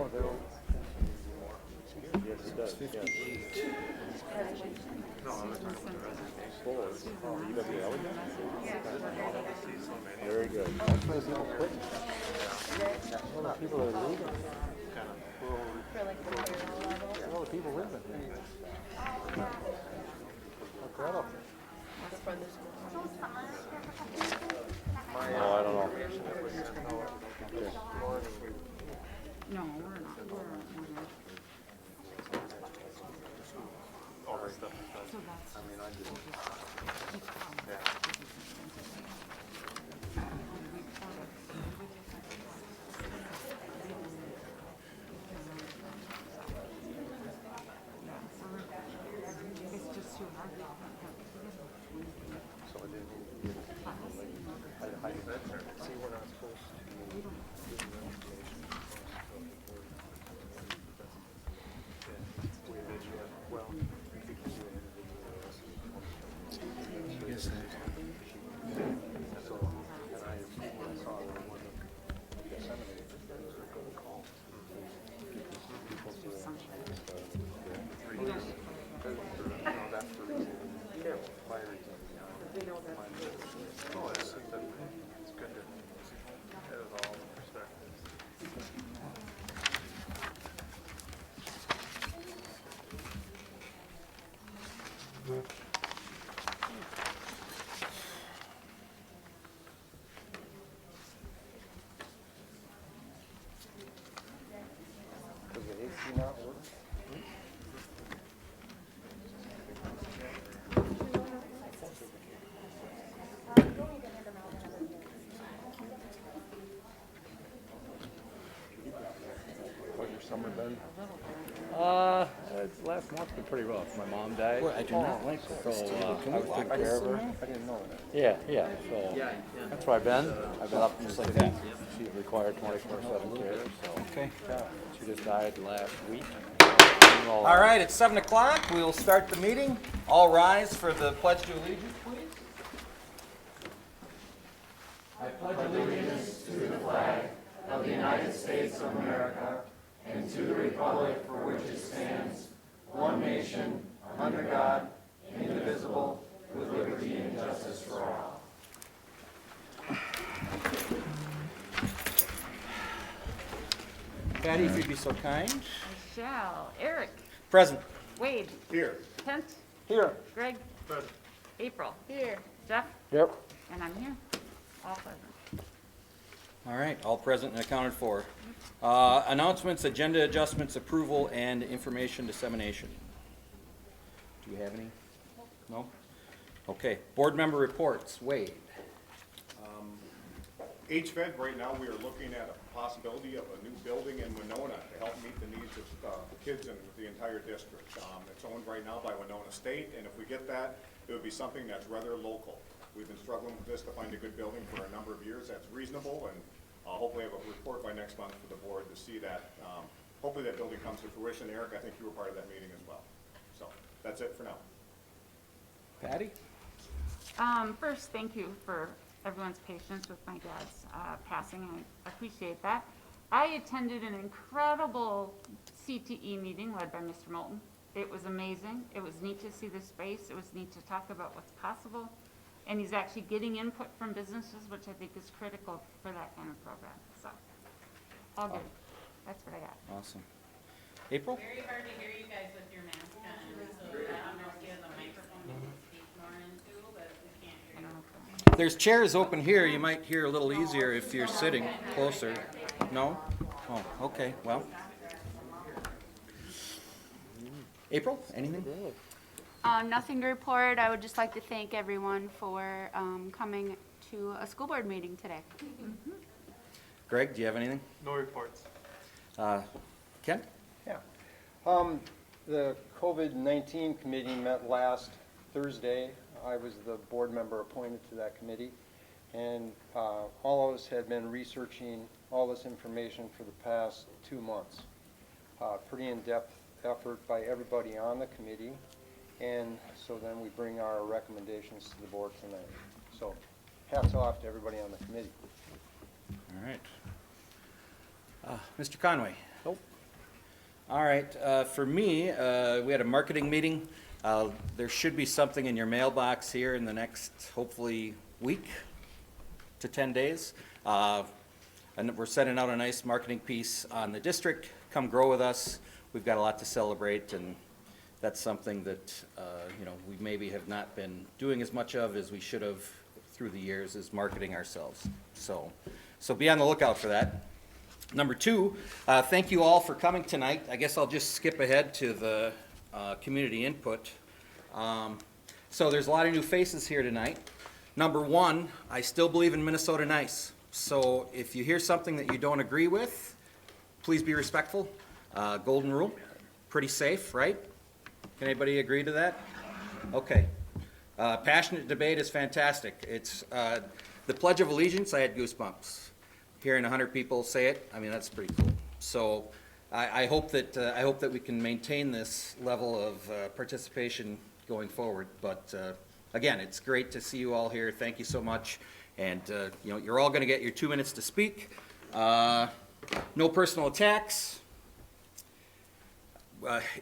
Oh, they're all. Yes, it does. Yes. Oh, UWL again? Very good. That's why people quit. All the people are leaving. All the people living here. Incredible. Oh, I don't know. No, we're not. So that's. It's just too hard. See, we're not supposed Does the AC not work? How's your summer been? Last month's been pretty rough. My mom died. Well, I do not like So, Can I we was lock taking care of this her. in I didn't know that. Yeah, so that's where I've been. I've been up just like that. She's required 24/7 care, so Okay. she just died last week. All right, it's 7 o'clock. We will start the meeting. All rise for the Pledge to Allegiance, please. Patty, if you'd be so kind. Shall. Eric. Present. Wade. Here. Kent. Here. Greg. April. Here. Jeff. Yep. And I'm here. All present. All right, all present and accounted for. Announcements, agenda adjustments, approval, and information dissemination. Do you have any? No? Okay, board member reports. Wade. HVED, right now, we are looking at a possibility of a new building in Winona to help meet the needs of the kids in the entire district. It's owned right now by Winona State, and if we get that, it would be something that's rather local. We've been struggling with this to find a good building for a number of years. That's reasonable, and hopefully have a report by next month for the board to see that. Hopefully that building comes to fruition. Eric, I think you were part of that meeting as well. So that's it for now. Patty? First, thank you for everyone's patience with my dad's passing. I appreciate that. I attended an incredible CTE meeting led by Mr. Moulton. It was amazing. It was neat to see the space. It was neat to talk about what's possible. And he's actually getting input from businesses, which I think is critical for that kind of program. So, all good. That's what I got. Awesome. April? Very hard to hear you guys with your mask on, so I don't know if you have a microphone you can speak more into, but we can't I hear don't you. know if There's chairs open here. You might hear a little easier if you're sitting closer. No? Oh, okay, well. April, anything? Nothing to report. I would just like to thank everyone for coming to a school board meeting today. Greg, do you have anything? No reports. Ken? Yeah. The COVID-19 committee met last Thursday. I was the board member appointed to that committee. And all of us had been researching all this information for the past 2 months. Pretty in-depth effort by everybody on the committee. And so then we bring our recommendations to the board tonight. So hats off to everybody on the committee. All right. Mr. Conway? Nope. All right, for me, we had a marketing meeting. There should be something in your mailbox here in the next, hopefully, week to 10 days. And we're sending out a nice marketing piece on the district. Come grow with us. We've got a lot to celebrate, and that's something that, we maybe have not been doing as much of as we should have through the years, is marketing ourselves. So be on the lookout for that. Number two, thank you all for coming tonight. I guess I'll just skip ahead to the community input. So there's a lot of new faces here tonight. Number one, I still believe in Minnesota nice. So if you hear something that you don't agree with, please be respectful. Golden rule, pretty safe, right? Can anybody agree to that? Okay. Passionate debate is fantastic. It's the Pledge of Allegiance, I had goosebumps. Hearing 100 people say it, I mean, that's pretty cool. So I hope that we can maintain this level of participation going forward. But again, it's great to see you all here. Thank you so much. And you're all going to get your 2 minutes to speak. No personal attacks.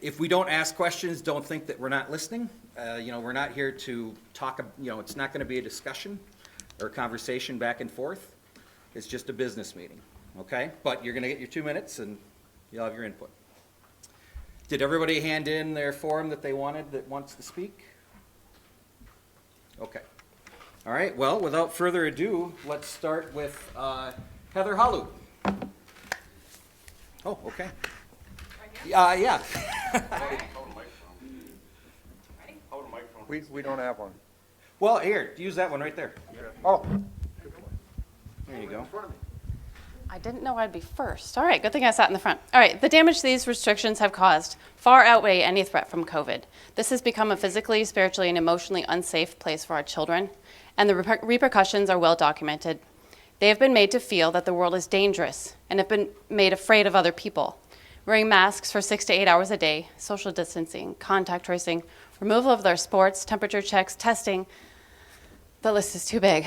If we don't ask questions, don't think that we're not listening. We're not here to talk. It's not going to be a discussion or conversation back and forth. It's just a business meeting, okay? But you're going to get your 2 minutes, and you'll have your input. Did everybody hand in their form that they wanted that wants to speak? Okay. All right, well, without further ado, let's start with Heather Halu. Oh, okay. Yeah. We don't have one. Well, here, use that one right there. Oh, There you go. I didn't know I'd be first. All right, good thing I sat in the front. All right, the damage these restrictions have caused far outweigh any threat from COVID. This has become a physically, spiritually, and emotionally unsafe place for our children, and the repercussions are well documented. They have been made to feel that the world is dangerous and have been made afraid of other people. Wearing masks for 6 to 8 hours a day, social distancing, contact tracing, removal of their sports, temperature checks, testing. The list is too big.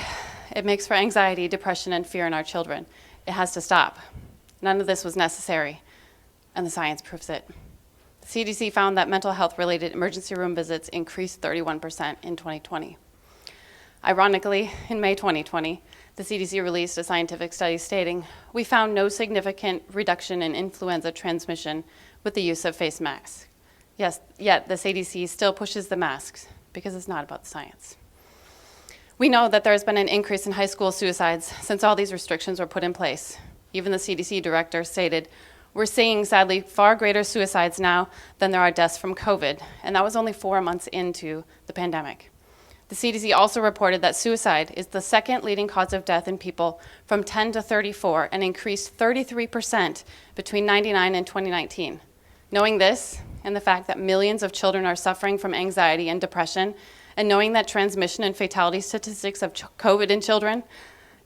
It makes for anxiety, depression, and fear in our children. It has to stop. None of this was necessary, and the science proves it. The CDC found that mental health-related emergency room visits increased 31% in 2020. Ironically, in May 2020, the CDC released a scientific study stating, "We found no significant reduction in influenza transmission with the use of face masks." Yes, yet the CDC still pushes the masks because it's not about the science. We know that there has been an increase in high school suicides since all these restrictions were put in place. Even the CDC director stated, "We're seeing, sadly, far greater suicides now than there are deaths from COVID," and that was only 4 months into the pandemic. The CDC also reported that suicide is the second leading cause of death in people from 10 to 34 and increased 33% between 1999 and 2019. Knowing this, and the fact that millions of children are suffering from anxiety and depression, and knowing that transmission and fatality statistics of COVID in children,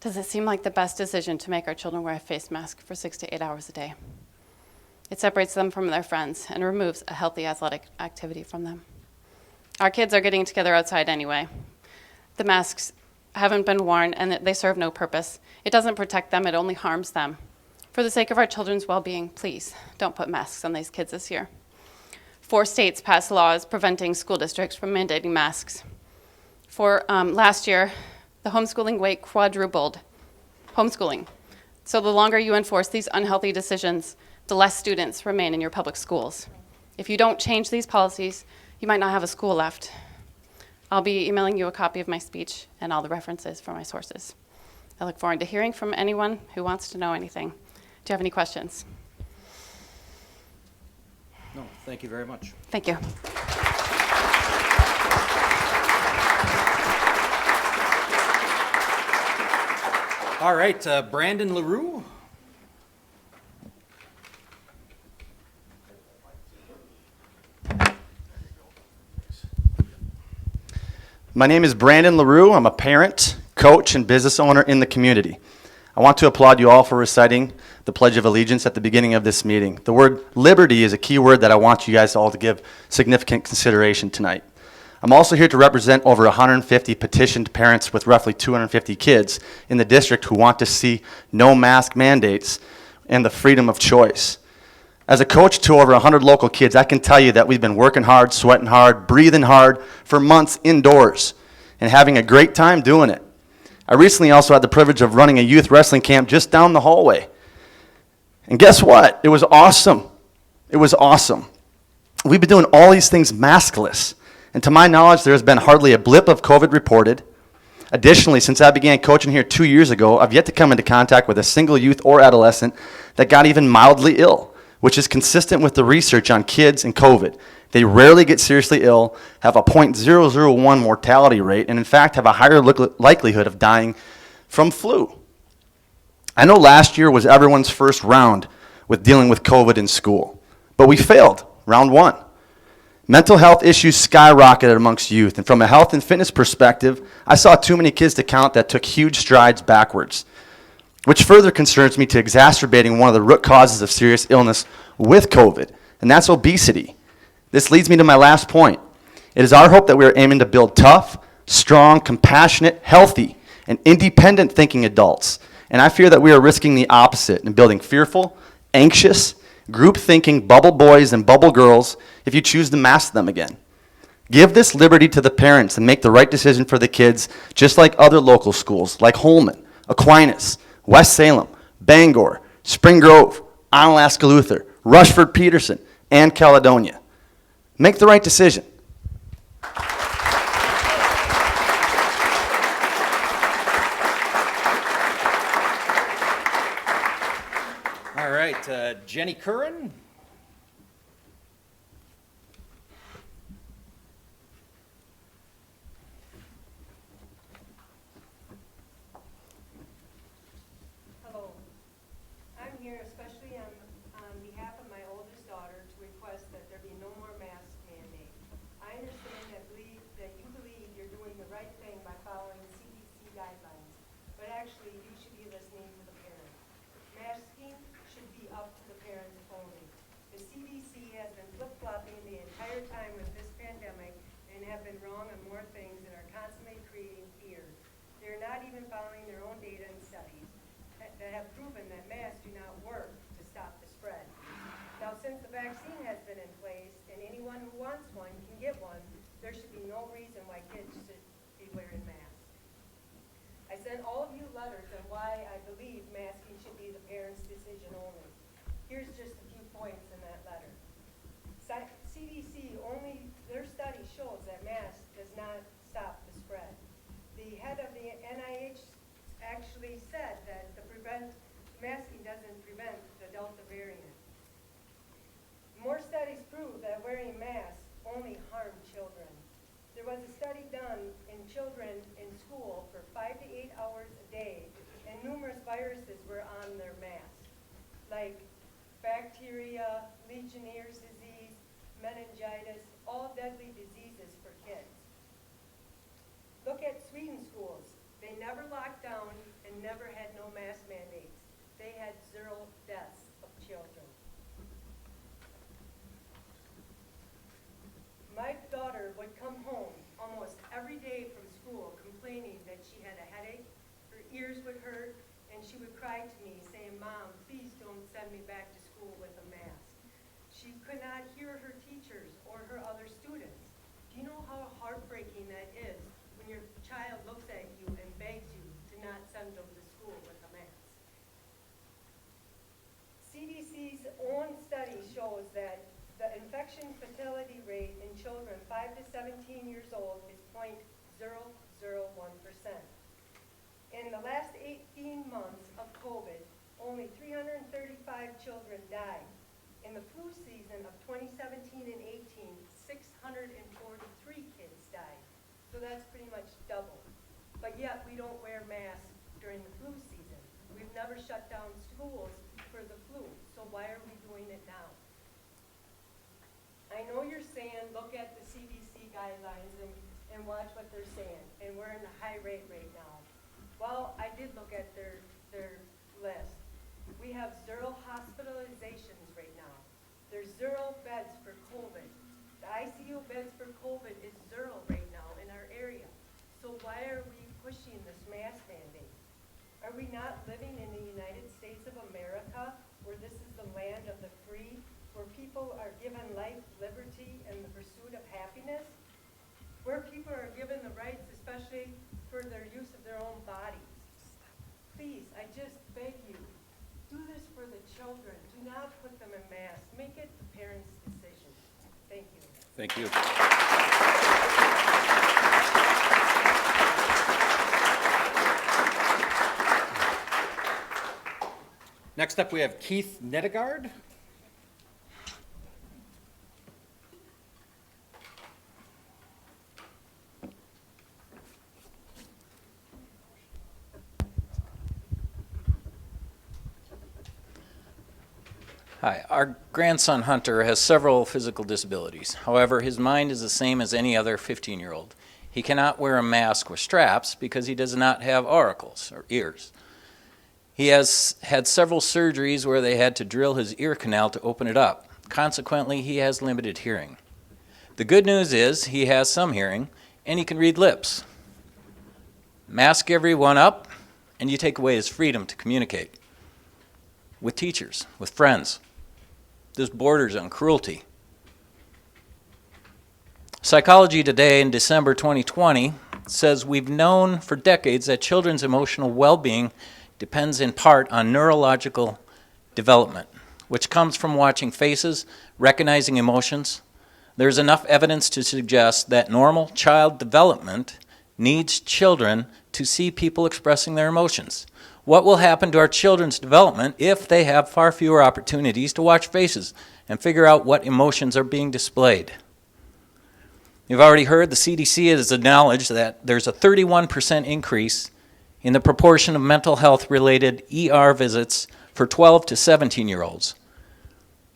does it seem like the best decision to make our children wear a face mask for 6 to 8 hours a day? It separates them from their friends and removes a healthy athletic activity from them. Our kids are getting together outside anyway. The masks haven't been worn and they serve no purpose. It doesn't protect them, it only harms them. For the sake of our children's well-being, please don't put masks on these kids this year. 4 states passed laws preventing school districts from mandating masks. For last year, the homeschooling rate quadrupled. Homeschooling. So the longer you enforce these unhealthy decisions, the less students remain in your public schools. If you don't change these policies, you might not have a school left. I'll be emailing you a copy of my speech and all the references for my sources. I look forward to hearing from anyone who wants to know anything. Do you have any questions? No, thank you very much. Thank you. All right, Brandon LaRue. My name is Brandon LaRue. I'm a parent, coach, and business owner in the community. I want to applaud you all for reciting the Pledge of Allegiance at the beginning of this meeting. The word liberty is a key word that I want you guys all to give significant consideration tonight. I'm also here to represent over 150 petitioned parents with roughly 250 kids in the district who want to see no mask mandates and the freedom of choice. As a coach to over 100 local kids, I can tell you that we've been working hard, sweating hard, breathing hard for months indoors and having a great time doing it. I recently also had the privilege of running a youth wrestling camp just down the hallway. And guess what? It was awesome. It was awesome. We've been doing all these things maskless. And to my knowledge, there has been hardly a blip of COVID reported. Additionally, since I began coaching here 2 years ago, I've yet to come into contact with a single youth or adolescent that got even mildly ill, which is consistent with the research on kids and COVID. They rarely get seriously ill, have a 0.001 mortality rate, and in fact have a higher likelihood of dying from flu. I know last year was everyone's first round with dealing with COVID in school, but we failed, round one. Mental health issues skyrocketed amongst youth, and from a health and fitness perspective, I saw too many kids to count that took huge strides backwards, which further concerns me to exacerbating one of the root causes of serious illness with COVID, and that's obesity. This leads me to my last point. It is our hope that we are aiming to build tough, strong, compassionate, healthy, and independent thinking adults, and I fear that we are risking the opposite and building fearful, anxious, group-thinking bubble boys and bubble girls if you choose to mask them again. Give this liberty to the parents and make the right decision for the kids, just like other local schools like Holman, Aquinas, West Salem, Bangor, Spring Grove, Onalaska Luther, Rushford Peterson, and Caledonia. Make the right decision. All right, Jenny Curran. Hello. I'm here especially on behalf of my oldest daughter to request that there be no more mask mandate. I understand that you believe you're doing the right thing by following CDC guidelines, but actually you should be listening to the parents. Masking should be up to the parents only. The CDC has been flip-flopping the entire time with this pandemic and have been wrong on more things and are constantly creating fear. They're not even following their own data and studies that have proven that masks do not work to stop the spread. Now, since the vaccine has been in place and anyone who wants one can get one, there should be no reason why kids should be wearing masks. I sent all of you letters on why I believe masking should be the parents' decision only. Here's just a few points in that letter. CDC their study shows that masks does not stop the spread. The head of the NIH actually said that masking doesn't prevent the Delta variant. More studies prove that wearing masks only harm children. There was a study done in children in school for 5 to 8 hours a day, and numerous viruses were on their masks, like bacteria, Legionnaire's disease, meningitis, all deadly diseases for kids. Look at Sweden schools. They never locked down and never had no mask mandates. They had 0 deaths of children. My daughter would come home almost every day from school complaining that she had a headache, her ears would hurt, and she would cry to me saying, "Mom, please don't send me back to school with a mask." She could not hear her teachers or her other students. Do you know how heartbreaking that is when your child looks at you and begs you to not send them to school with a mask? CDC's own study shows that the infection fatality rate in children 5 to 17 years old is 0.001%. In the last 18 months of COVID, only 335 children died. In the flu season of 2017 and 18, 643 kids died. So that's pretty much double. But yet we don't wear masks during the flu season. We've never shut down schools for the flu. So why are we doing it now? I know you're saying look at the CDC guidelines and watch what they're saying, and we're in a high rate right now. Well, I did look at their list. We have 0 hospitalizations right now. There's 0 beds for COVID. The ICU beds for COVID is 0 right now in our area. So why are we pushing this mask mandate? Are we not living in the United States of America where this is the land of the free children. Do not put them in masks. Make it the parents' decision. Thank you. Thank you. Next up, we have Keith Nedegard. Hi, our grandson Hunter has several physical disabilities. However, his mind is the same as any other 15-year-old. He cannot wear a mask with straps because he does not have auricles or ears. He has had several surgeries where they had to drill his ear canal to open it up. Consequently, he has limited hearing. The good news is he has some hearing and he can read lips. Mask everyone up and you take away his freedom to communicate with teachers, with friends. This borders on cruelty. Psychology Today in December 2020 says we've known for decades that children's emotional well-being depends in part on neurological development, which comes from watching faces, recognizing emotions. There's enough evidence to suggest that normal child development needs children to see people expressing their emotions. What will happen to our children's development if they have far fewer opportunities to watch faces and figure out what emotions are being displayed? You've already heard the CDC has acknowledged that there's a 31% increase in the proportion of mental health related ER visits for 12 to 17-year-olds.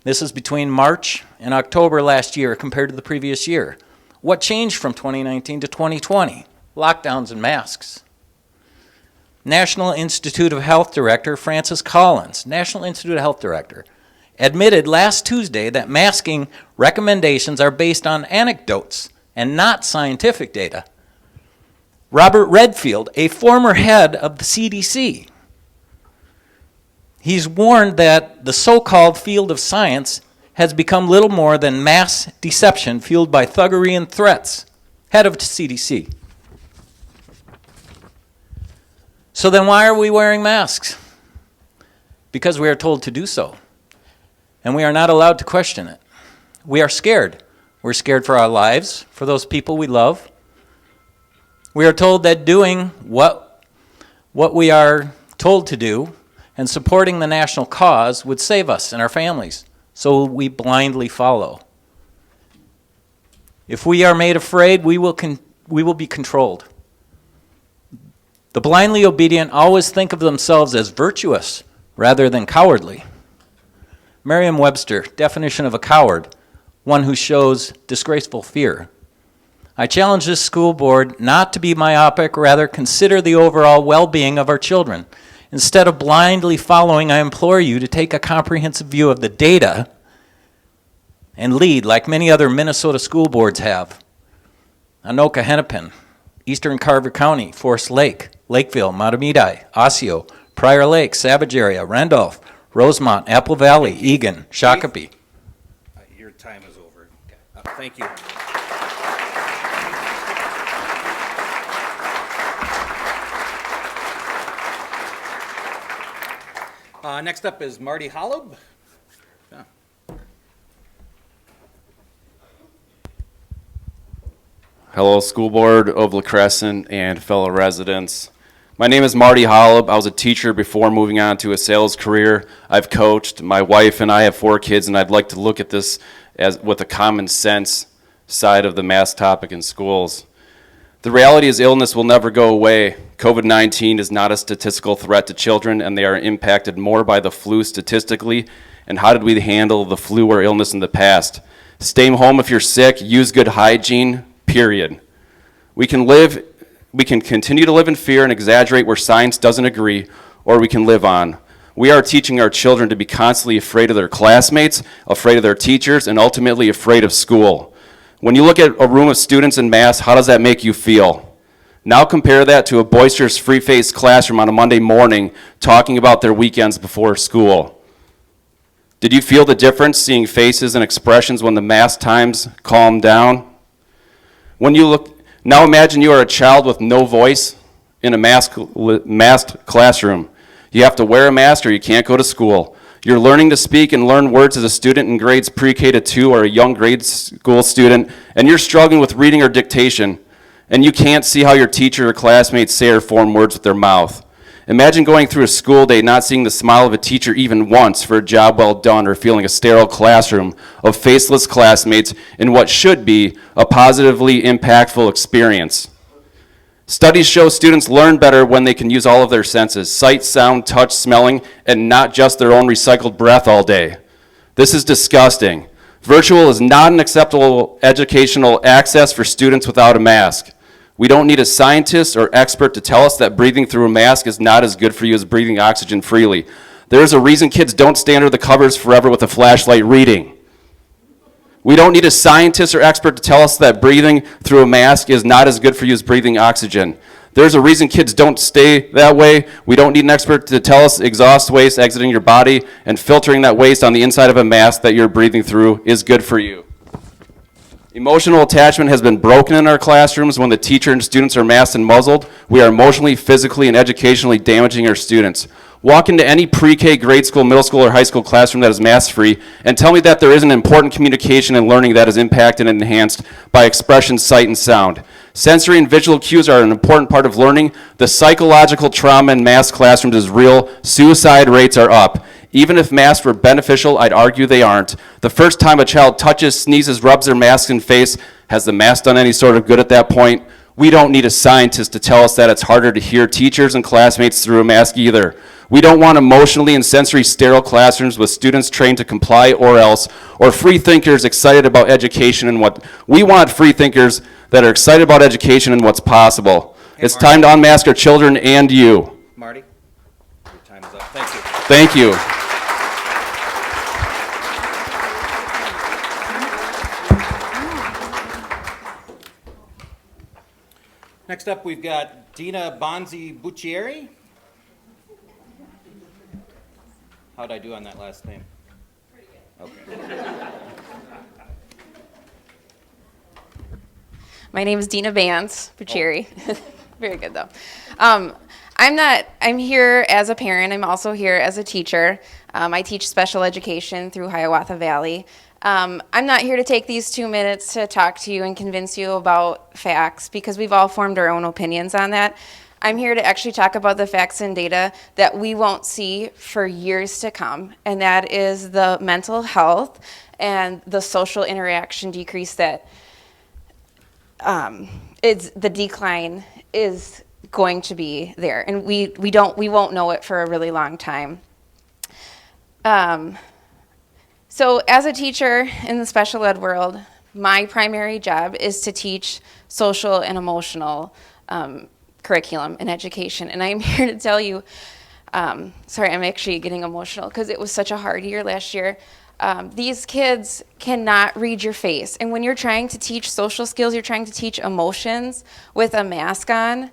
This is between March and October last year compared to the previous year. What changed from 2019 to 2020? Lockdowns and masks. National Institute of Health Director Francis Collins, National Institute of Health Director, admitted last Tuesday that masking recommendations are based on anecdotes and not scientific data. Robert Redfield, a former head of the CDC, he's warned that the so-called field of science has become little more than mass deception fueled by thuggery and threats. Head of the CDC. So then why are we wearing masks? Because we are told to do so. And we are not allowed to question it. We are scared. We're scared for our lives, for those people we love. We are told that doing what we are told to do and supporting the national cause would save us and our families. So we blindly follow. If we are made afraid, we will be controlled. The blindly obedient always think of themselves as virtuous rather than cowardly. Merriam-Webster, definition of a coward, one who shows disgraceful fear. I challenge this school board not to be myopic, rather consider the overall well-being of our children. Instead of blindly following, I implore you to take a comprehensive view of the data and lead like many other Minnesota school boards have. Anoka, Hennepin, Eastern Carver County, Forest Lake, Lakeville, Matamidi, Osseo, Prior Lake, Savage Area, Randolph, Rosemont, Apple Valley, Egan, Shakopee. Your time is over. Thank you. Next up is Marty Holub. Yeah. Hello, School Board of La Crescent and fellow residents. My name is Marty Holub. I was a teacher before moving on to a sales career. I've coached. My wife and I have 4 kids, and I'd like to look at this as with a common sense side of the mask topic in schools. The reality is illness will never go away. COVID-19 is not a statistical threat to children, and they are impacted more by the flu statistically. And how did we handle the flu or illness in the past? Stay home if you're sick, use good hygiene, period. We can continue to live in fear and exaggerate where science doesn't agree, or we can live on. We are teaching our children to be constantly afraid of their classmates, afraid of their teachers, and ultimately afraid of school. When you look at a room of students in mass, how does that make you feel? Now compare that to a boisterous, free-faced classroom on a Monday morning talking about their weekends before school. Did you feel the difference seeing faces and expressions when the mass times calmed down? Now imagine you are a child with no voice in a masked classroom. You have to wear a mask or you can't go to school. You're learning to speak and learn words as a student in grades pre-K to 2 or a young grade school student, and you're struggling with reading or dictation, and you can't see how your teacher or classmates say or form words with their mouth. Imagine going through a school day not seeing the smile of a teacher even once for a job well done, or feeling a sterile classroom of faceless classmates in what should be a positively impactful experience. Studies show students learn better when they can use all of their senses: sight, sound, touch, smelling, and not just their own recycled breath all day. This is disgusting. Virtual is not an acceptable educational access for students without a mask. We don't need a scientist or expert to tell us that breathing through a mask is not as good for you as breathing oxygen freely. There's a reason kids don't stay under the covers forever with a flashlight reading. We don't need a scientist or expert to tell us that breathing through a mask is not as good for you as breathing oxygen. There's a reason kids don't stay that way. We don't need an expert to tell us exhaust waste exiting your body and filtering that waste on the inside of a mask that you're breathing through is good for you. Emotional attachment has been broken in our classrooms. When the teacher and students are masked and muzzled, we are emotionally, physically, and educationally damaging our students. Walk into any pre-K, grade school, middle school, or high school classroom that is mask-free and tell me that there isn't important communication and learning that is impacted and enhanced by expression, sight, and sound. Sensory and visual cues are an important part of learning. The psychological trauma in masked classrooms is real. Suicide rates are up. Even if masks were beneficial, I'd argue they aren't. The first time a child touches, sneezes, rubs their mask in face, has the mask done any sort of good at that point? We don't need a scientist to tell us that it's harder to hear teachers and classmates through a mask either. We don't want emotionally and sensory sterile classrooms with students trained to comply or else, or free thinkers excited about education and what we want. Free thinkers that are excited about education and what's possible. Hey, it's Marty. time to unmask our children and you. Marty, your time is up. Thank you. Thank you. Next up, we've got Dina Bonzi Buccieri. How'd I do on that last name? Pretty good. Okay. My name is Dina Vance Buccieri. Very good though. I'm here as a parent. I'm also here as a teacher. I teach special education through Hiawatha Valley. I'm not here to take these 2 minutes to talk to you and convince you about facts, because we've all formed our own opinions on that. I'm here to actually talk about the facts and data that we won't see for years to come, and that is the mental health and the social interaction decrease that the decline is going to be there, and we won't know it for a really long time. So as a teacher in the special ed world, my primary job is to teach social and emotional curriculum and education. And I'm here to tell you, sorry, I'm actually getting emotional because it was such a hard year last year. These kids cannot read your face. And when you're trying to teach social skills, you're trying to teach emotions with a mask on,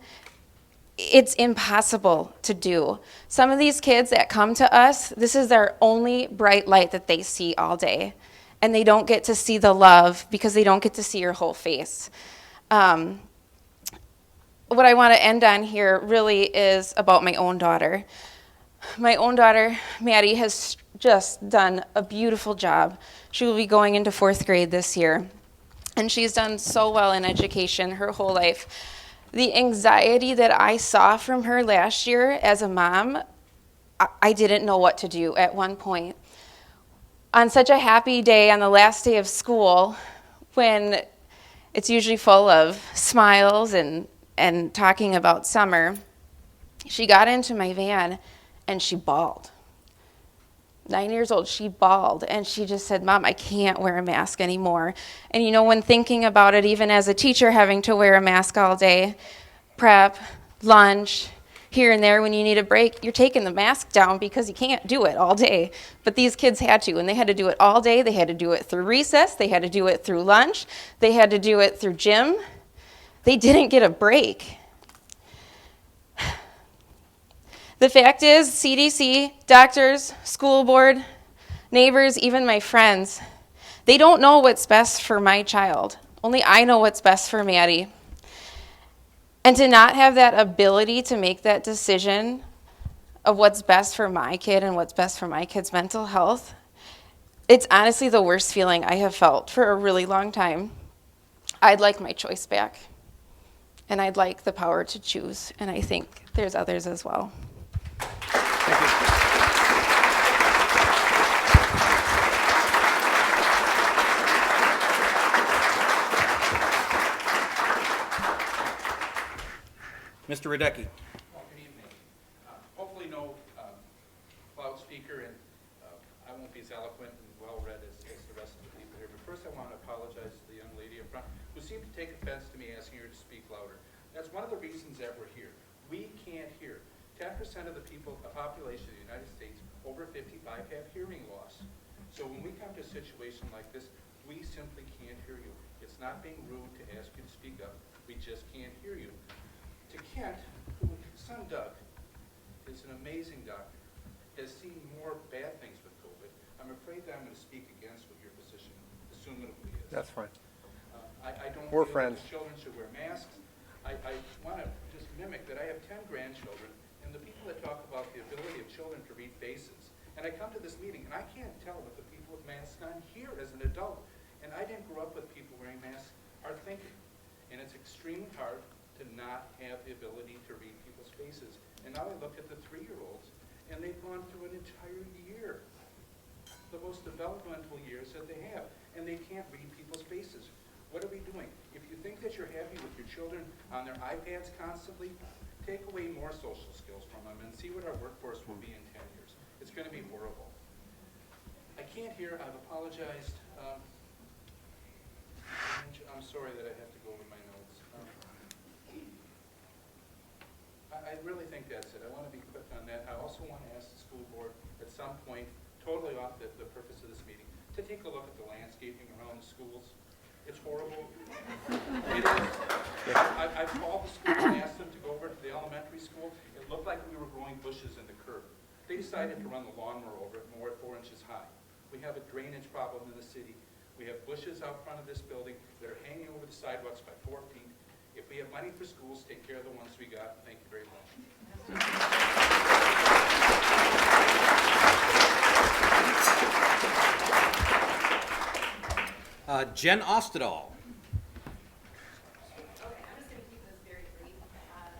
it's impossible to do. Some of these kids that come to us, this is their only bright light that they see all day. And they don't get to see the love because they don't get to see your whole face. What I want to end on here really is about my own daughter. My own daughter, Maddie, has just done a beautiful job. She will be going into 4th grade this year. And she's done so well in education her whole life. The anxiety that I saw from her last year as a mom, I didn't know what to do at one point. On such a happy day, on the last day of school, when it's usually full of smiles and talking about summer, she got into my van and she bawled. 9 years old, she bawled, and she just said, "Mom, I can't wear a mask anymore." And you know, when thinking about it, even as a teacher having to wear a mask all day, prep, lunch, here and there when you need a break, you're taking the mask down because you can't do it all day. But these kids had to, and they had to do it all day. They had to do it through recess. They had to do it through lunch. They had to do it through gym. They didn't get a break. The fact is, CDC, doctors, school board, neighbors, even my friends, they don't know what's best for my child. Only I know what's best for Maddie. And to not have that ability to make that decision of what's best for my kid and what's best for my kid's mental health, it's honestly the worst feeling I have felt for a really long time. I'd like my choice back, and I'd like the power to choose, and I think there's others as well. Mr. Radecki. Good evening. Hopefully no loudspeaker, and I won't be as eloquent and well-read as the rest of the people here. But first I want to apologize to the young lady in front who seemed to take offense to me asking her to speak louder. That's one of the reasons that we're here. We can't hear. 10% of the population of the United States over 55 have hearing loss. So when we come to a situation like this, we simply can't hear you. It's not being rude to ask you to speak up. We just can't hear you. To Kent, whose son Doug is an amazing doctor, has seen more bad things with COVID, I'm afraid that I'm going to speak against what your position assumably is. That's fine. I don't We're feel friends. that children should wear masks. I want to just mimic that I have 10 grandchildren, and the people that talk about the ability of children to read faces, and I come to this meeting and I can't tell what the people with masks on here as an adult, and I didn't grow up with people wearing masks, are thinking. And it's extremely hard to not have the ability to read people's faces. And now I look at the 3-year-olds, and they've gone through an entire year, the most developmental years that they have, and they can't read people's faces. What are we doing? If you think that you're happy with your children on their iPads constantly, take away more social skills from them and see what our workforce will be in 10 years. It's going to be horrible. I can't hear. I've apologized. I'm sorry that I have to go over my notes. I really think that's it. I want to be quick on that. I also want to ask the school board at some point, totally off the purpose of this meeting, to take a look at the landscaping around the schools. It's horrible. It is. I've called the school and asked them to go over to the elementary school. It looked like we were growing bushes in the curb. They decided to run the lawnmower over it more at 4 inches high. We have a drainage problem in the city. We have bushes out front of this building that are hanging over the sidewalks by 4 feet. If we have money for schools, take care of the ones we got. Thank you very much. Jen Ostadal. Okay, I'm just going to keep this very brief. I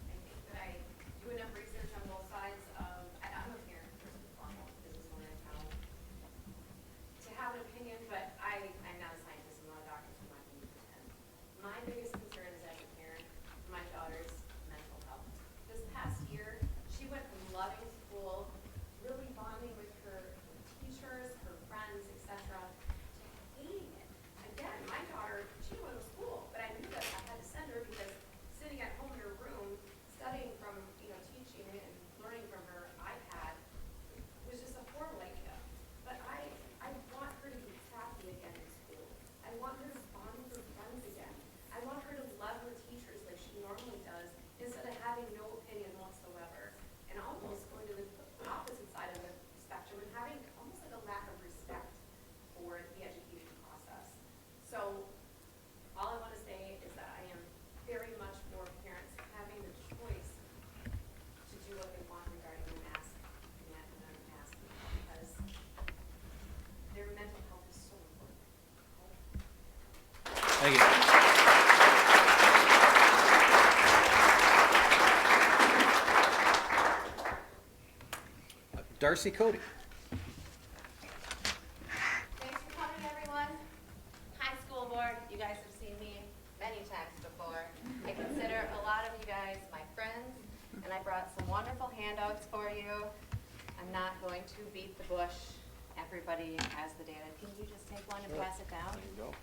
think that I do enough research on both sides of, I'm a parent first and foremost, business owner in town, to have an opinion, but I'm not a scientist, I'm not a doctor, so I'm not going to pretend. My biggest concern is as a parent, my daughter's mental health. This past year, she went from loving school, really bonding with her teachers, her friends, etc., to hating it. Again, my daughter, she didn't want to go to school, but I knew that I had to send her because sitting at home in her room, studying from, teaching and learning from her iPad was just a horrible idea. But I want her to be happy again in school. I want her to bond with her friends again. I want her to love her teachers like she normally does, instead of having no opinion whatsoever, and almost going to the opposite side of the spectrum and having almost like a lack of respect for the education process. So all I want to say is that I am very much for parents having the choice to do what they want regarding the mask and unmask, because their mental health is so important. Thank you. Darcy Cody. Thanks for coming, everyone. Hi, school board. You guys have seen me many times before. I consider a lot of you guys my friends, and I brought some wonderful handouts for you. I'm not going to beat the bush. Everybody has the data. Can you just take one and pass it down? There you go.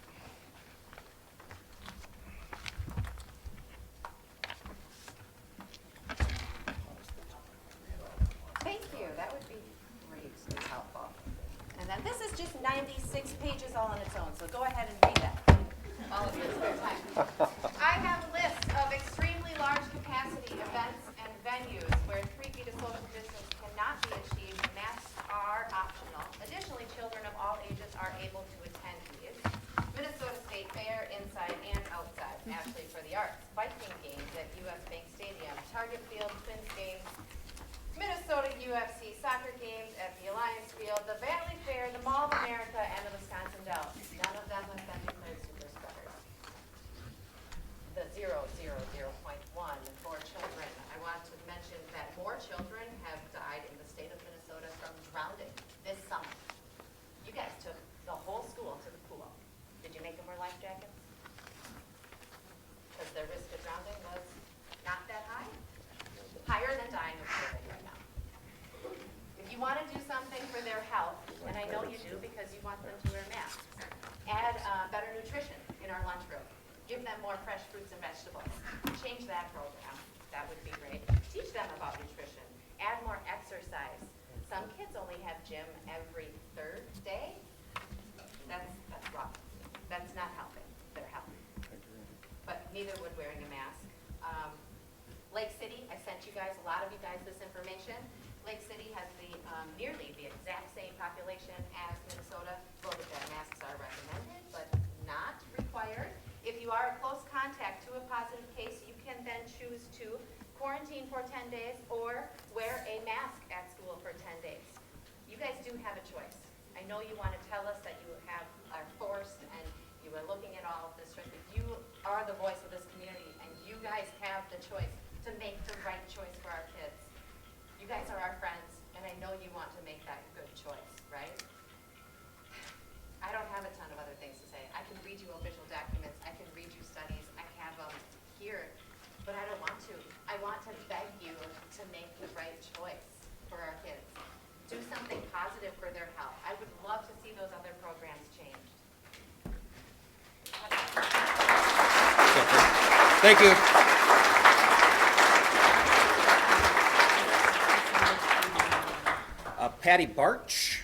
Thank you. That would be great. It's helpful. And then this is just 96 pages all on its own, so go ahead and read that. All of your spare time. I have a list of extremely large capacity events and venues where 3 feet of social distance cannot be achieved. Masks are optional. Additionally, children of all ages are able to attend these. Minnesota State Fair, inside and outside, Ashley for the Arts, biking games at US Bank Stadium, Target Field, Twins games, Minnesota UFC soccer games at the Alliance Field, the Valley Fair, the Mall of America, and the Wisconsin Dells. None of them have been declared super spreaders. The 0.1 for children. I want to mention that more children have died in the state of Minnesota from drowning this summer. You guys took the whole school to the pool. Did you make them wear life jackets? Because their risk of drowning was not that high? Higher than dying of COVID right now. If you want to do something for their health, and I know you do because you want them to wear masks, add better nutrition in our lunchroom. Give them more fresh fruits and vegetables. Change that program. That would be great. Teach them about nutrition. Add more exercise. Some kids only have gym every third day. That's wrong. That's not helping their health. But neither would wearing a mask. Lake City, I sent you guys, a lot of you guys, this information. Lake City has nearly the exact same population as Minnesota. Both of their masks are recommended, but not required. If you are a close contact to a positive case, you can then choose to quarantine for 10 days or wear a mask at school for 10 days. You guys do have a choice. I know you want to tell us that you are forced and you are looking at all of this, but you are the voice of this community and you guys have the choice to make the right choice for our kids. You guys are our friends and I know you want to make that good choice, right? I don't have a ton of other things to say. I can read you official documents. I can read you studies. I have them here, but I don't want to. I want to beg you to make the right choice for our kids. Do something positive for their health. I would love to see those other programs changed. Thank you. Patty Barch.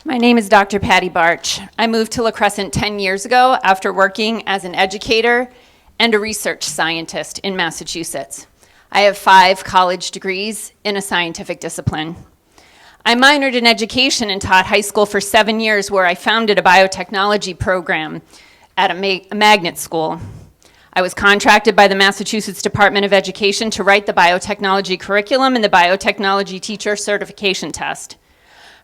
My name is Dr. Patty Barch. I moved to La Crescent 10 years ago after working as an educator and a research scientist in Massachusetts. I have 5 college degrees in a scientific discipline. I minored in education and taught high school for 7 years, where I founded a biotechnology program at a magnet school. I was contracted by the Massachusetts Department of Education to write the biotechnology curriculum and the biotechnology teacher certification test.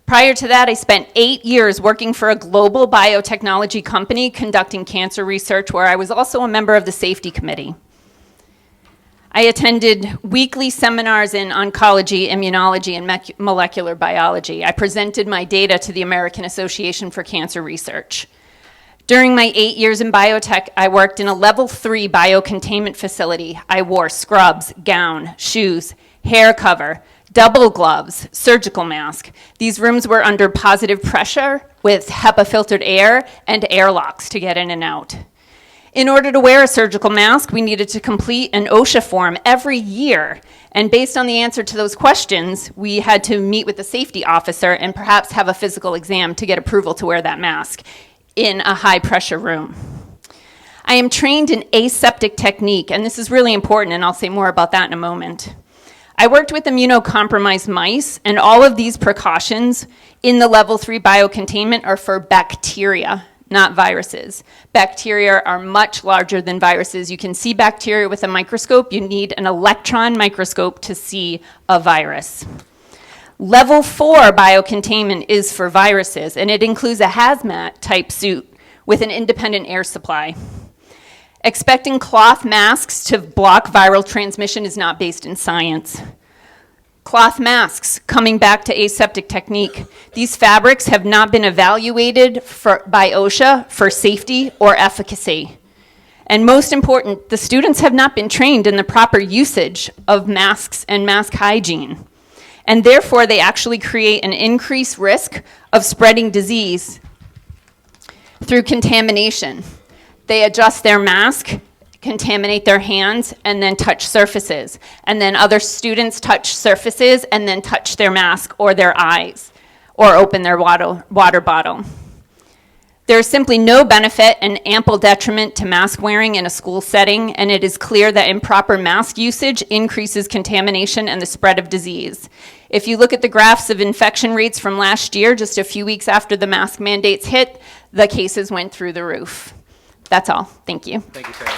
Prior to that, I spent 8 years working for a global biotechnology company conducting cancer research, where I was also a member of the safety committee. I attended weekly seminars in oncology, immunology, and molecular biology. I presented my data to the American Association for Cancer Research. During my 8 years in biotech, I worked in a level 3 biocontainment facility. I wore scrubs, gown, shoes, hair cover, double gloves, surgical mask. These rooms were under positive pressure with HEPA-filtered air and airlocks to get in and out. In order to wear a surgical mask, we needed to complete an OSHA form every year. And based on the answer to those questions, we had to meet with the safety officer and perhaps have a physical exam to get approval to wear that mask in a high-pressure room. I am trained in aseptic technique, and this is really important, and I'll say more about that in a moment. I worked with immunocompromised mice, and all of these precautions in the level 3 biocontainment are for bacteria, not viruses. Bacteria are much larger than viruses. You can see bacteria with a microscope. You need an electron microscope to see a virus. Level 4 biocontainment is for viruses, and it includes a hazmat type suit with an independent air supply. Expecting cloth masks to block viral transmission is not based in science. Cloth masks, coming back to aseptic technique. These fabrics have not been evaluated by OSHA for safety or efficacy. And most important, the students have not been trained in the proper usage of masks and mask hygiene. And therefore, they actually create an increased risk of spreading disease through contamination. They adjust their mask, contaminate their hands, and then touch surfaces. And then other students touch surfaces and then touch their mask or their eyes or open their water bottle. There is simply no benefit and ample detriment to mask wearing in a school setting, and it is clear that improper mask usage increases contamination and the spread of disease. If you look at the graphs of infection rates from last year, just a few weeks after the mask mandates hit, the cases went through the roof. That's all. Thank you. Thank you, Sarah.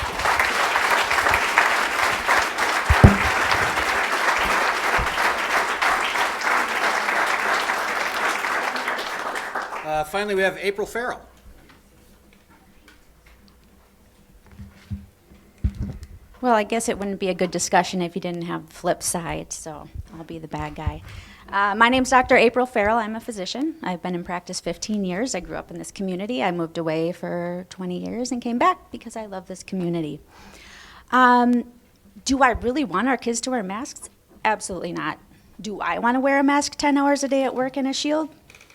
Finally, we have April Farrell. Well, I guess it wouldn't be a good discussion if you didn't have the flip side, so I'll be the bad guy. My name's Dr. April Farrell. I'm a physician. I've been in practice 15 years. I grew up in this community. I moved away for 20 years and came back because I love this community. Do I really want our kids to wear masks? Absolutely not. Do I want to wear a mask 10 hours a day at work and a shield?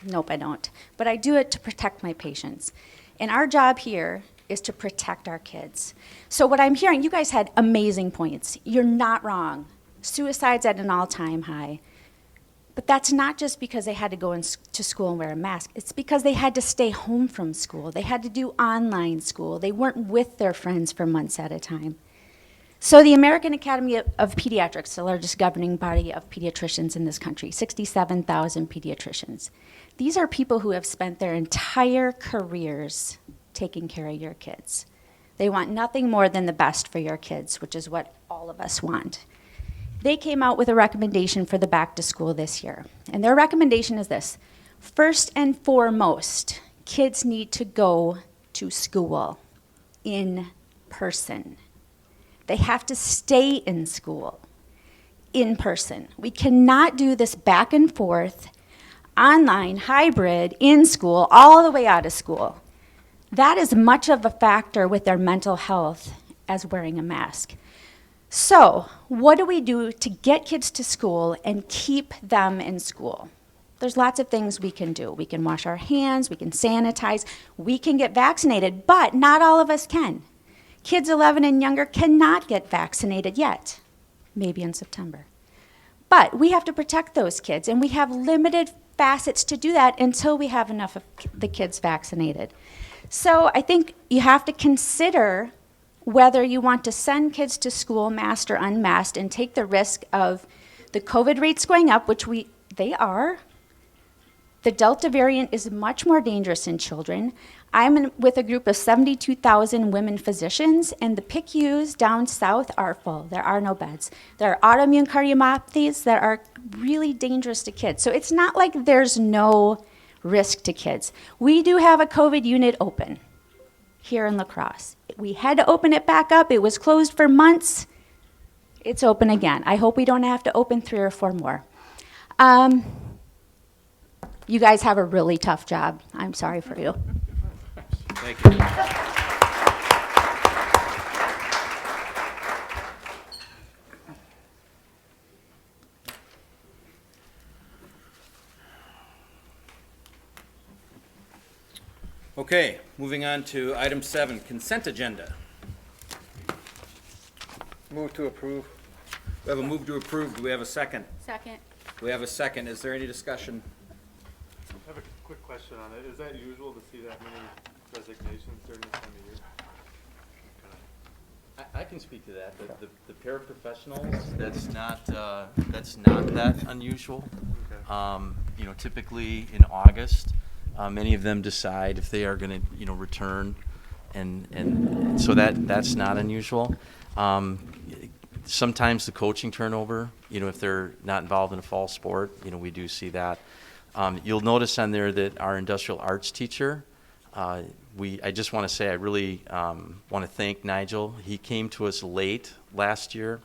Nope, I don't. But I do it to protect my patients. And our job here is to protect our kids. So what I'm hearing, you guys had amazing points. You're not wrong. Suicide's at an all-time high. But that's not just because they had to go to school and wear a mask. It's because they had to stay home from school. They had to do online school. They weren't with their friends for months at a time. So the American Academy of Pediatrics, the largest governing body of pediatricians in this country, 67,000 pediatricians. These are people who have spent their entire careers taking care of your kids. They want nothing more than the best for your kids, which is what all of us want. They came out with a recommendation for the back to school this year. And their recommendation is this: first and foremost, kids need to go to school in person. They have to stay in school in person. We cannot do this back and forth, online, hybrid, in school, all the way out of school. That is much of a factor with their mental health as wearing a mask. So, what do we do to get kids to school and keep them in school? There's lots of things we can do. We can wash our hands, we can sanitize, we can get vaccinated, but not all of us can. Kids 11 and younger cannot get vaccinated yet, maybe in September. But we have to protect those kids, and we have limited facets to do that until we have enough of the kids vaccinated. So I think you have to consider whether you want to send kids to school masked or unmasked and take the risk of the COVID rates going up, which they are. The Delta variant is much more dangerous in children. I'm with a group of 72,000 women physicians, and the PICUs down south are full. There are no beds. There are autoimmune cardiomyopathies that are really dangerous to kids. So it's not like there's no risk to kids. We do have a COVID unit open here in La Crosse. We had to open it back up. It was closed for months. It's open again. I hope we don't have to open 3 or 4 more. You guys have a really tough job. I'm sorry for you. Thank you. Okay, moving on to item 7, consent agenda. Move to approve. We have a move to approve. Do we have a second? Second. We have a second. Is there any discussion? I have a quick question on it. Is that usual to see that many resignations during this time of year? I can speak to that. The paraprofessionals, that's not that unusual. You know, typically in August, many of them decide if they are going to, you know, return, and so that's not unusual. Sometimes the coaching turnover, you know, if they're not involved in a fall sport, you know, we do see that. You'll notice on there that our industrial arts teacher, I just want to say I really want to thank Nigel. He came to us late last year.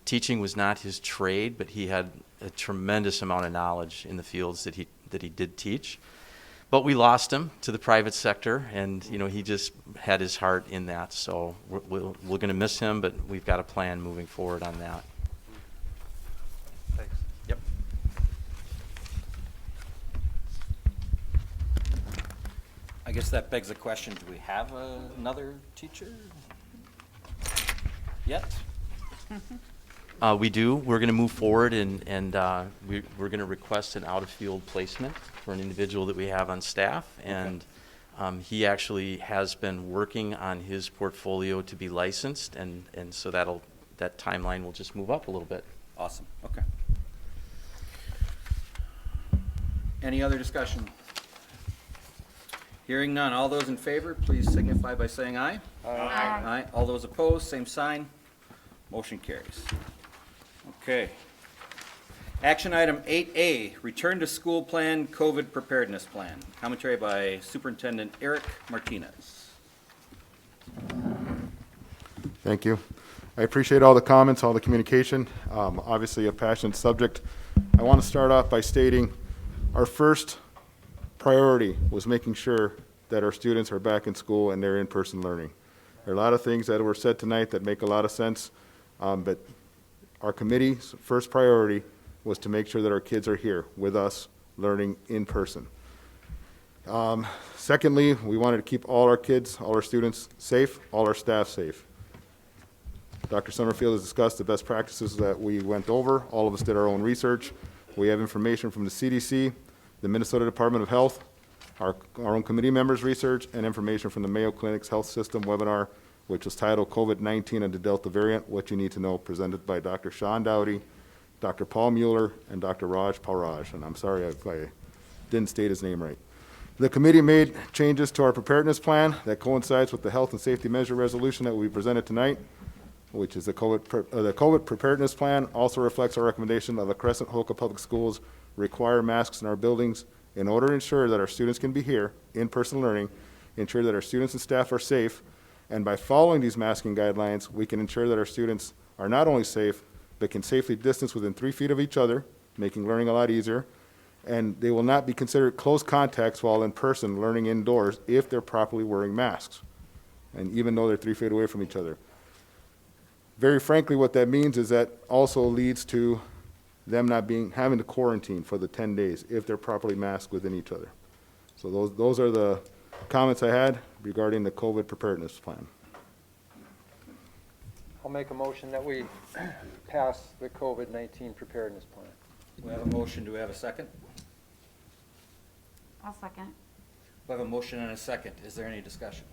Teaching was not his trade, but he had a tremendous amount of knowledge in the fields that he did teach. But we lost him to the private sector, and you know, he just had his heart in that. So we're going to miss him, but we've got a plan moving forward on that. Thanks. Yep. I guess that begs the question, do we have another teacher yet? We do. We're going to move forward, and we're going to request an out-of-field placement for an individual that we have on staff. And he actually has been working on his portfolio to be licensed, and so that timeline will just move up a little bit. Awesome. Okay. Any other discussion? Hearing none, all those in favor, please signify by saying aye. Aye. All those opposed, same sign. Motion carries. Okay. Action item 8A, return to school plan, COVID preparedness plan. Commentary by Superintendent Eric Martinez. Thank you. I appreciate all the comments, all the communication. Obviously a passionate subject. I want to start off by stating our first priority was making sure that our students are back in school and they're in-person learning. There are a lot of things that were said tonight that make a lot of sense, but our committee's first priority was to make sure that our kids are here with us learning in person. Secondly, we wanted to keep all our kids, all our students safe, all our staff safe. Dr. Summerfield has discussed the best practices that we went over. All of us did our own research. We have information from the CDC, the Minnesota Department of Health, our own committee members' research, and information from the Mayo Clinic's Health System webinar, which was titled COVID-19 and the Delta Variant, What You Need to Know, presented by Dr. Sean Dowdy, Dr. Paul Mueller, and Dr. Raj Paraj. And I'm sorry if I didn't state his name right. The committee made changes to our preparedness plan that coincides with the health and safety measure resolution that we presented tonight, which is the COVID preparedness plan. Also reflects our recommendation that La Crescent Hoka Public Schools require masks in our buildings in order to ensure that our students can be here, in-person learning, ensure that our students and staff are safe, and by following these masking guidelines, we can ensure that our students are not only safe, but can safely distance within 3 feet of each other, making learning a lot easier, and they will not be considered close contacts while in person learning indoors if they're properly wearing masks, and even though they're 3 feet away from each other. Very frankly, what that means is that also leads to them not having to quarantine for the 10 days if they're properly masked within each other. So those are the comments I had regarding the COVID preparedness plan. I'll make a motion that we pass the COVID-19 preparedness plan. We have a motion. Do we have a second? I'll second. We have a motion and a second. Is there any discussion?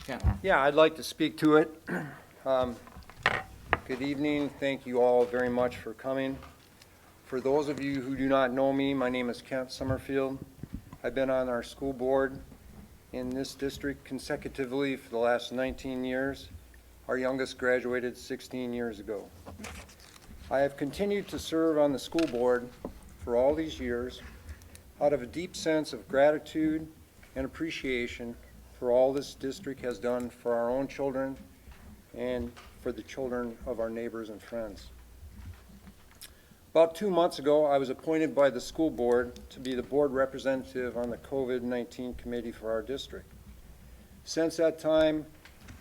Ken? Yeah, I'd like to speak to it. Good evening. Thank you all very much for coming. For those of you who do not know me, my name is Kent Summerfield. I've been on our school board in this district consecutively for the last 19 years. Our youngest graduated 16 years ago. I have continued to serve on the school board for all these years out of a deep sense of gratitude and appreciation for all this district has done for our own children and for the children of our neighbors and friends. About 2 months ago, I was appointed by the school board to be the board representative on the COVID-19 committee for our district. Since that time,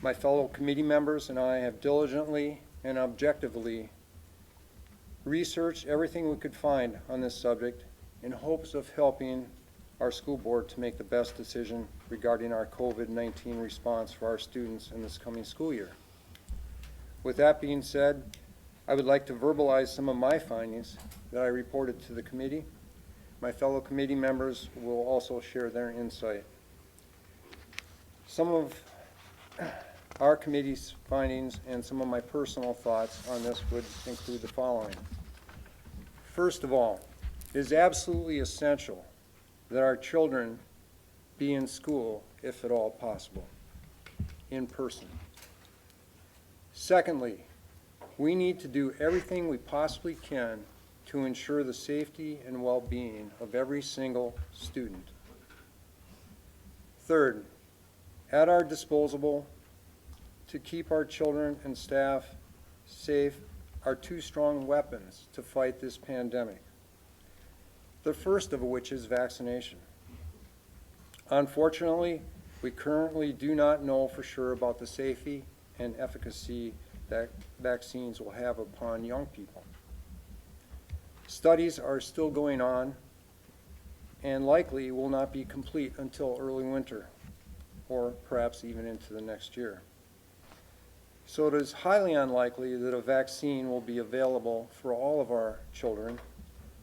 my fellow committee members and I have diligently and objectively researched everything we could find on this subject in hopes of helping our school board to make the best decision regarding our COVID-19 response for our students in this coming school year. With that being said, I would like to verbalize some of my findings that I reported to the committee. My fellow committee members will also share their insight. Some of our committee's findings and some of my personal thoughts on this would include the following. First of all, it is absolutely essential that our children be in school, if at all possible, in person. Secondly, we need to do everything we possibly can to ensure the safety and well-being of every single student. Third, at our disposal to keep our children and staff safe are 2 strong weapons to fight this pandemic. The first of which is vaccination. Unfortunately, we currently do not know for sure about the safety and efficacy that vaccines will have upon young people. Studies are still going on and likely will not be complete until early winter or perhaps even into the next year. So it is highly unlikely that a vaccine will be available for all of our children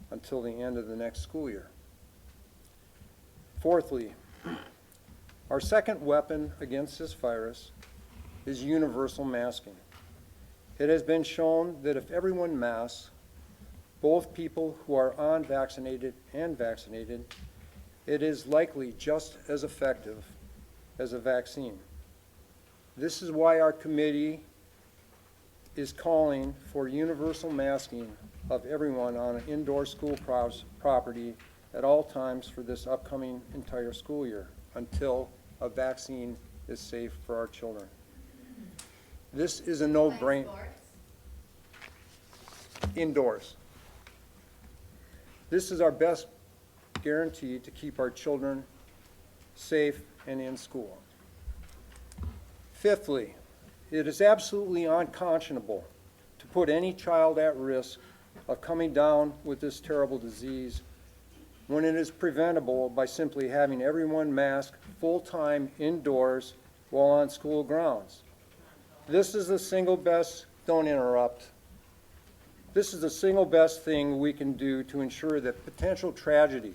until the end of the next school year. Fourthly, our second weapon against this virus is universal masking. It has been shown that if everyone masks, both people who are unvaccinated and vaccinated it is likely just as effective as a vaccine. This is why our committee is calling for universal masking of everyone on an indoor school property at all times for this upcoming entire school year until a vaccine is safe for our children. This is a no-brainer. Indoors. This is our best guarantee to keep our children safe and in school. Fifthly, it is absolutely unconscionable to put any child at risk of coming down with this terrible disease when it is preventable by simply having everyone masked full-time indoors while on school grounds. This is the single best, don't interrupt. This is the single best thing we can do to ensure that potential tragedy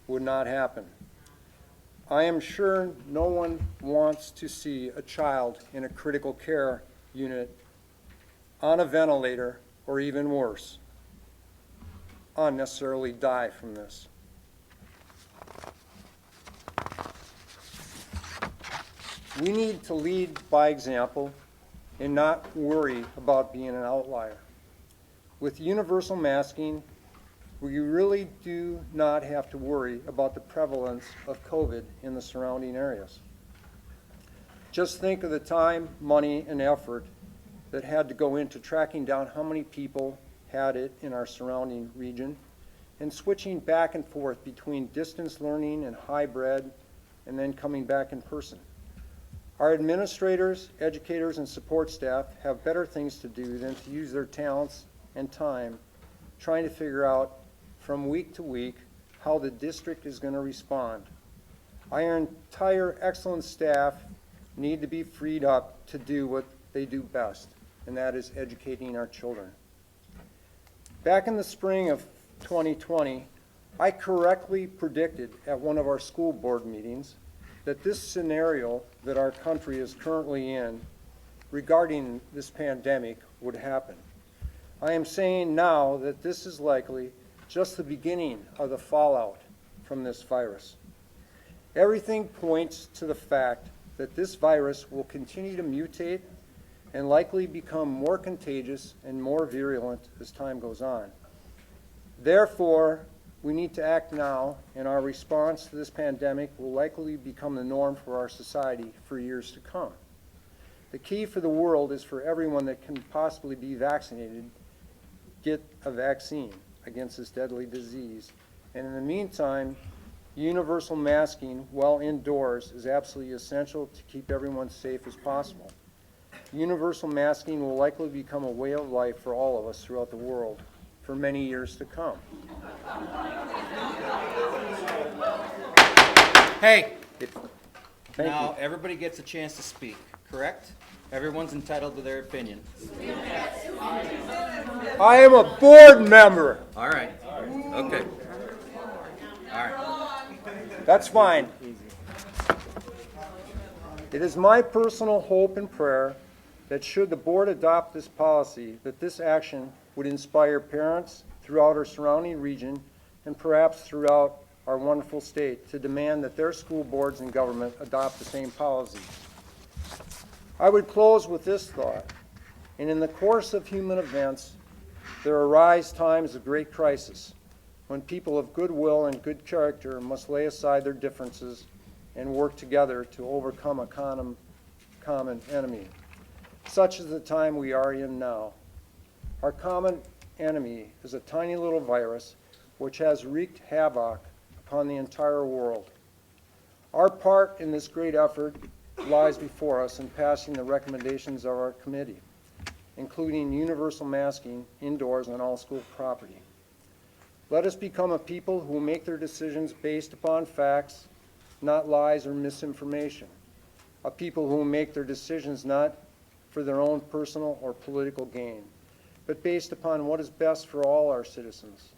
would not happen. I am sure no one wants to see a child in a critical care unit on a ventilator or even worse, unnecessarily die from this. We need to lead by example and not worry about being an outlier. With universal masking, we really do not have to worry about the prevalence of COVID in the surrounding areas. Just think of the time, money, and effort that had to go into tracking down how many people had it in our surrounding region and switching back and forth between distance learning and hybrid and then coming back in person. Our administrators, educators, and support staff have better things to do than to use their talents and time trying to figure out from week to week how the district is going to respond. Our entire excellent staff need to be freed up to do what they do best, and that is educating our children. Back in the spring of 2020, I correctly predicted at one of our school board meetings that this scenario that our country is currently in regarding this pandemic would happen. I am saying now that this is likely just the beginning of the fallout from this virus. Everything points to the fact that this virus will continue to mutate and likely become more contagious and more virulent as time goes on. Therefore, we need to act now, and our response to this pandemic will likely become the norm for our society for years to come. The key for the world is for everyone that can possibly be vaccinated get a vaccine against this deadly disease. And in the meantime, universal masking while indoors is absolutely essential to keep everyone safe as possible. Universal masking will likely become a way of life for all of us throughout the world for many years to come. Hey, Thank now you. everybody gets a chance to speak, correct? Everyone's entitled to their opinion. I am a board member. All right, okay. All right. That's fine. It is my personal hope and prayer that should the board adopt this policy, that this action would inspire parents throughout our surrounding region and perhaps throughout our wonderful state to demand that their school boards and government adopt the same policy. I would close with this thought. And in the course of human events, there arise times of great crisis when people of goodwill and good character must lay aside their differences and work together to overcome a common enemy. Such is the time we are in now. Our common enemy is a tiny little virus which has wreaked havoc upon the entire world. Our part in this great effort lies before us in passing the recommendations of our committee, including universal masking indoors on all school property. Let us become a people who make their decisions based upon facts, not lies or misinformation. A people who make their decisions not for their own personal or political gain, but based upon what is best for all our citizens.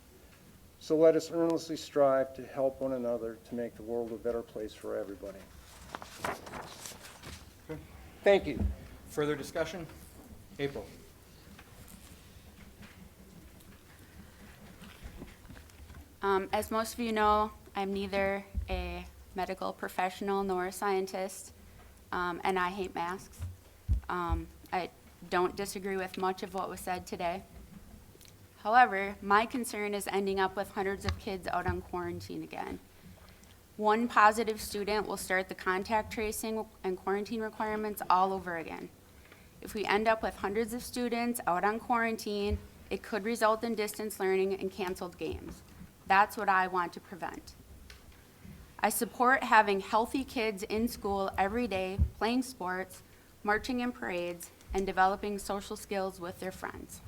So let us earnestly strive to help one another to make the world a better place for everybody. Thank you. Further discussion? April. As most of you know, I'm neither a medical professional nor a scientist, and I hate masks. I don't disagree with much of what was said today. However, my concern is ending up with hundreds of kids out on quarantine again. One positive student will start the contact tracing and quarantine requirements all over again. If we end up with hundreds of students out on quarantine, it could result in distance learning and canceled games. That's what I want to prevent. I support having healthy kids in school every day, playing sports, marching in parades, and developing social skills with their friends.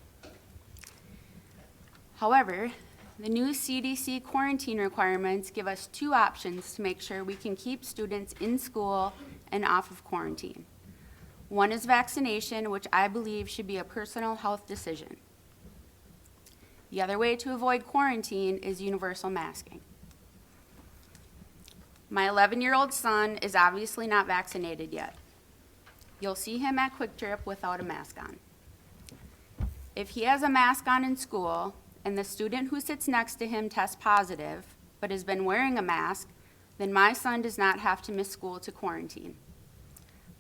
However, the new CDC quarantine requirements give us two options to make sure we can keep students in school and off of quarantine. One is vaccination, which I believe should be a personal health decision. The other way to avoid quarantine is universal masking. My 11-year-old son is obviously not vaccinated yet. You'll see him at Quick Trip without a mask on. If he has a mask on in school, and the student who sits next to him tests positive, but has been wearing a mask, then my son does not have to miss school to quarantine.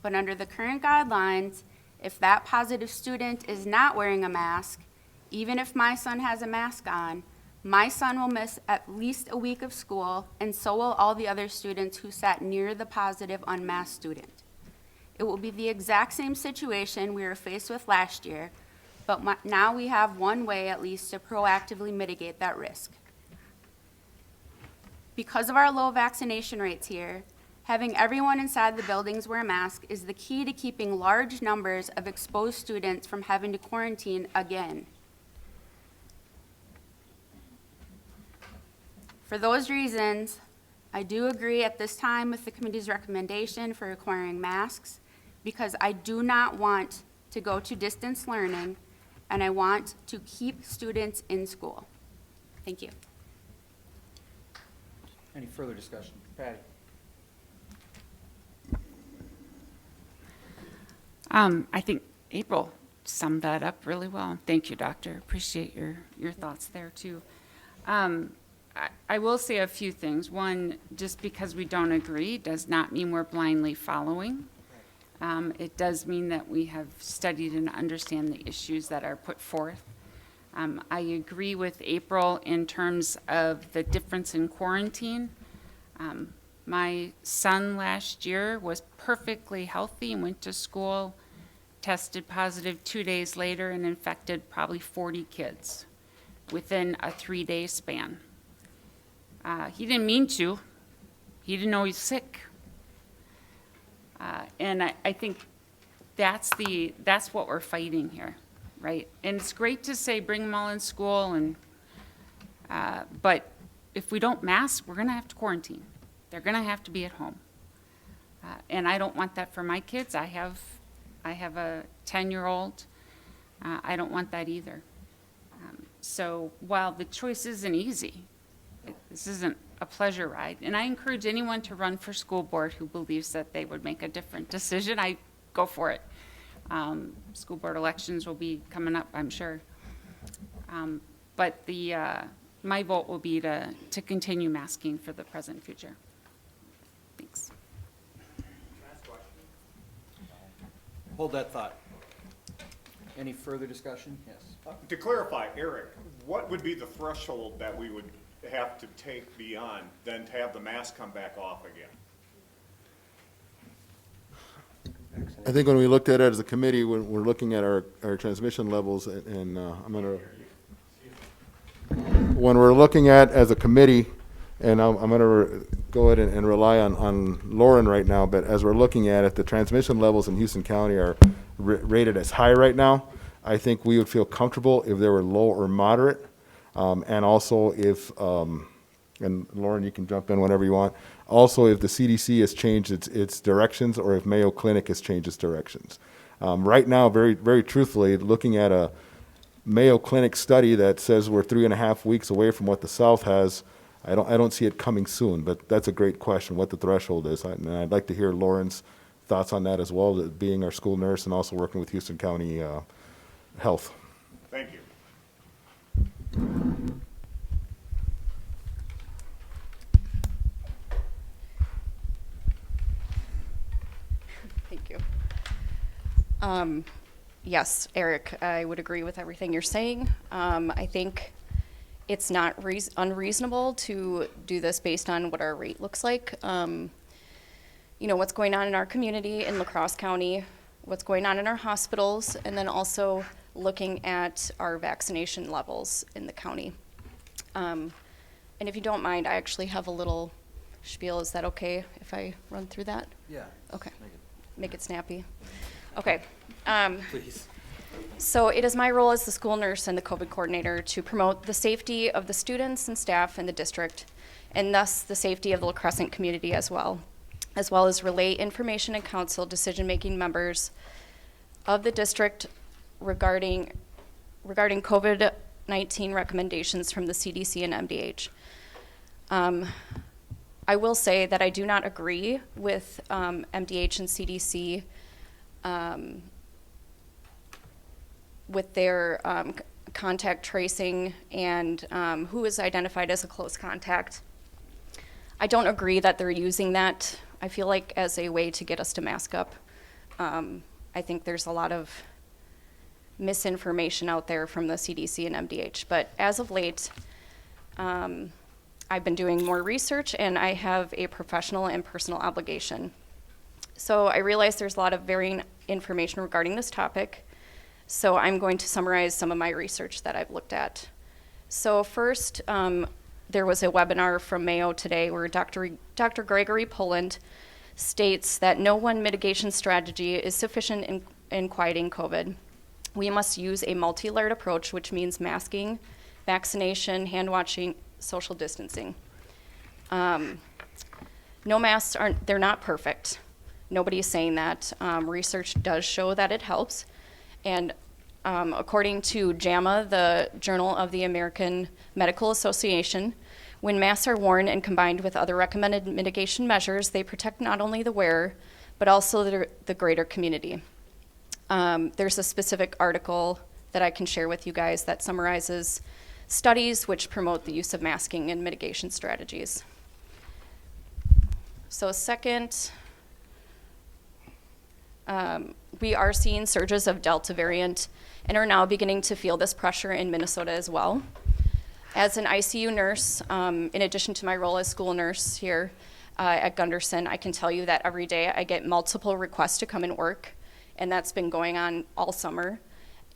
But under the current guidelines, if that positive student is not wearing a mask, even if my son has a mask on, my son will miss at least a week of school, and so will all the other students who sat near the positive unmasked student. It will be the exact same situation we were faced with last year, but now we have one way at least to proactively mitigate that risk. Because of our low vaccination rates here, having everyone inside the buildings wear a mask is the key to keeping large numbers of exposed students from having to quarantine again. For those reasons, I do agree at this time with the committee's recommendation for requiring masks, because I do not want to go to distance learning, and I want to keep students in school. Thank you. Any further discussion? Patty? I think April summed that up really well. Thank you, Doctor. Appreciate your thoughts there, too. I will say a few things. One, just because we don't agree does not mean we're blindly following. It does mean that we have studied and understand the issues that are put forth. I agree with April in terms of the difference in quarantine. My son last year was perfectly healthy and went to school, tested positive 2 days later, and infected probably 40 kids within a 3-day span. He didn't mean to. He didn't know he was sick. And I think that's what we're fighting here, right? And it's great to say bring them all in school, but if we don't mask, we're going to have to quarantine. They're going to have to be at home. And I don't want that for my kids. I have a 10-year-old. I don't want that either. So while the choice isn't easy, this isn't a pleasure ride. And I encourage anyone to run for school board who believes that they would make a different decision. I go for it. School board elections will be coming up, I'm sure. But my vote will be to continue masking for the present and future. Thanks. Hold that thought. Any further discussion? Yes. To clarify, Eric, what would be the threshold that we would have to take beyond then to have the mask come back off again? I think when we looked at it as a committee, when we're looking at our transmission levels, and when we're looking at as a committee, and I'm going to go ahead and rely on Lauren right now, but as we're looking at it, the transmission levels in Houston County are rated as high right now. I think we would feel comfortable if they were low or moderate, and also if, and Lauren, you can jump in whenever you want, also if the CDC has changed its directions, or if Mayo Clinic has changed its directions. Right now, very, very truthfully, looking at a Mayo Clinic study that says we're 3.5 weeks away from what the South has, I don't see it coming soon, but that's a great question, what the threshold is. And I'd like to hear Lauren's thoughts on that as well, being our school nurse and also working with Houston County Health. Thank you. Yes, Eric, I would agree with everything you're saying. I think it's not unreasonable to do this based on what our rate looks like. You know, what's going on in our community in La Crosse County, what's going on in our hospitals, and then also looking at our vaccination levels in the county. And if you don't mind, I actually have a little spiel. Is that okay if I run through that? Yeah. Okay. Make it snappy. Okay. Please. So it is my role as the school nurse and the COVID coordinator to promote the safety of the students and staff in the district, and thus the safety of the La Crescent community as well as relay information and counsel decision-making members of the district regarding COVID-19 recommendations from the CDC and MDH. I will say that I do not agree with MDH and CDC with their contact tracing and who is identified as a close contact. I don't agree that they're using that, I feel like, as a way to get us to mask up. I think there's a lot of misinformation out there from the CDC and MDH. But as of late, I've been doing more research, and I have a professional and personal obligation. So I realize there's a lot of varying information regarding this topic. So I'm going to summarize some of my research that I've looked at. So first, there was a webinar from Mayo today where Dr. Gregory Poland states that no one mitigation strategy is sufficient in quieting COVID. We must use a multi-layered approach, which means masking, vaccination, hand washing, social distancing. No masks they're not perfect. Nobody's saying that. Research does show that it helps. And according to JAMA, the Journal of the American Medical Association, when masks are worn and combined with other recommended mitigation measures, they protect not only the wearer, but also the greater community. There's a specific article that I can share with you guys that summarizes studies which promote the use of masking and mitigation strategies. So second, we are seeing surges of Delta variant and are now beginning to feel this pressure in Minnesota as well. As an ICU nurse, in addition to my role as school nurse here at Gunderson, I can tell you that every day I get multiple requests to come and work, and that's been going on all summer.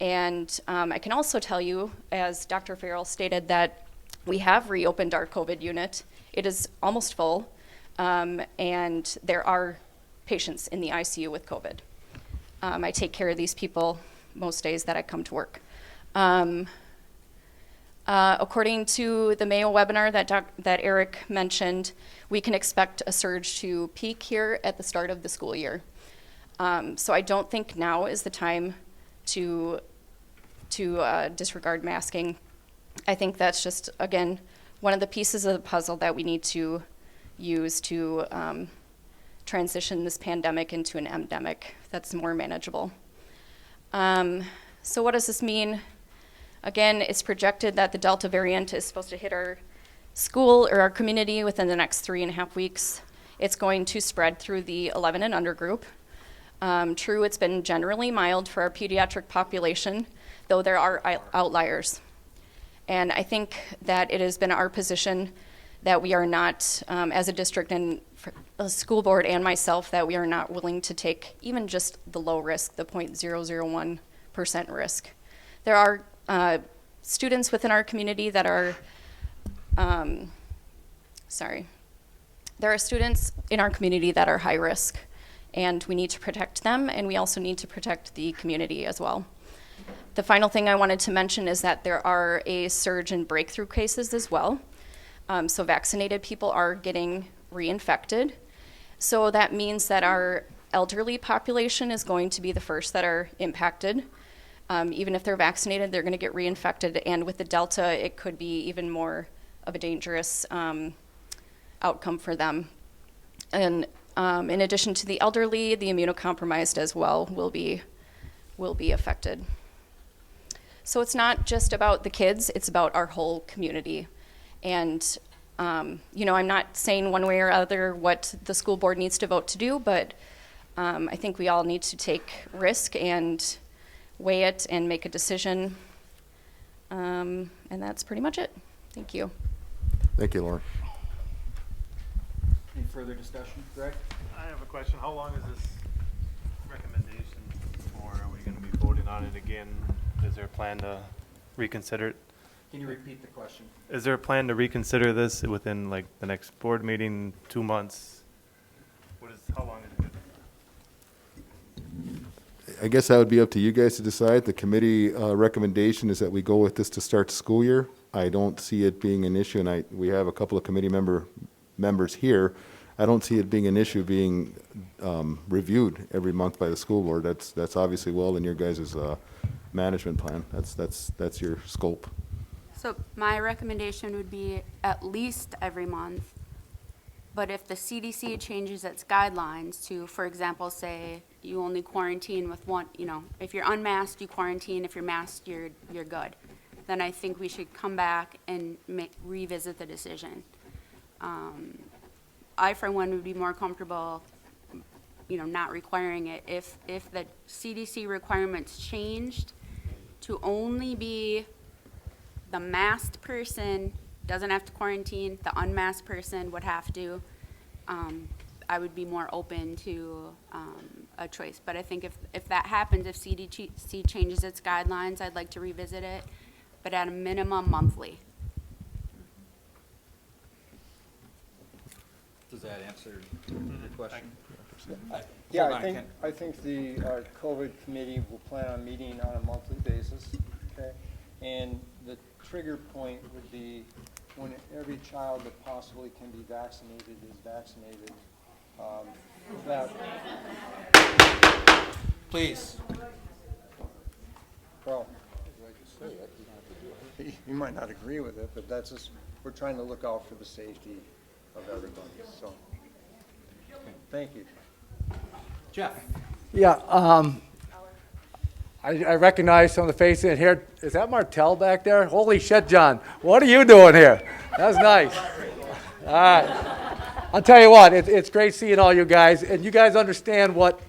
And I can also tell you, as Dr. Farrell stated, that we have reopened our COVID unit. It is almost full, and there are patients in the ICU with COVID. I take care of these people most days that I come to work. According to the Mayo webinar that Eric mentioned, we can expect a surge to peak here at the start of the school year. So I don't think now is the time to disregard masking. I think that's just, again, one of the pieces of the puzzle that we need to use to transition this pandemic into an endemic that's more manageable. So what does this mean? Again, it's projected that the Delta variant is supposed to hit our school or our community within the next 3.5 weeks. It's going to spread through the 11 and under group. True, it's been generally mild for our pediatric population, though there are outliers. And I think that it has been our position that we are not, as a district and a school board and myself, that we are not willing to take even just the low risk, the 0.001% risk. There are students within our community that are, there are students in our community that are high risk, and we need to protect them, and we also need to protect the community as well. The final thing I wanted to mention is that there are a surge in breakthrough cases as well. So vaccinated people are getting reinfected. So that means that our elderly population is going to be the first that are impacted. Even if they're vaccinated, they're going to get reinfected, and with the Delta, it could be even more of a dangerous outcome for them. And in addition to the elderly, the immunocompromised as well will be affected. So it's not just about the kids, it's about our whole community. And I'm not saying one way or other what the school board needs to vote to do, but I think we all need to take risk and weigh it and make a decision. And that's pretty much it. Thank you. Thank you, Lauren. Any further discussion, Greg? I have a question. How long is this recommendation for? Are we going to be voting on it again? Is there a plan to reconsider it? Can you repeat the question? Is there a plan to reconsider this within like the next board meeting, 2 months? How long is it? I guess that would be up to you guys to decide. The committee recommendation is that we go with this to start the school year. I don't see it being an issue, and we have a couple of committee members here. I don't see it being an issue being reviewed every month by the school board. That's obviously well in your guys' management plan. That's your scope. So my recommendation would be at least every month. But if the CDC changes its guidelines to, for example, say you only quarantine with one, if you're unmasked, you quarantine. If you're masked, you're good. Then I think we should come back and revisit the decision. I, for one, would be more comfortable, not requiring it. If the CDC requirements changed to only be the masked person doesn't have to quarantine, the unmasked person would have to, I would be more open to a choice. But I think if that happens, if CDC changes its guidelines, I'd like to revisit it, but at a minimum monthly. Does that answer your question? Yeah, Hold on, Ken. I think the COVID committee will plan on meeting on a monthly basis, okay? And the trigger point would be when every child that possibly can be vaccinated is vaccinated. Please. Well, I just say it, you don't have to do it. You might not agree with it, but that's just, we're trying to look out for the safety of everybody, so. Thank you. Jeff? Yeah, I recognize some of the faces in here. Is that Martell back there? Holy shit, John. What are you doing here? That's nice. All right. I'll tell you what, it's great seeing all you guys, and you guys understand what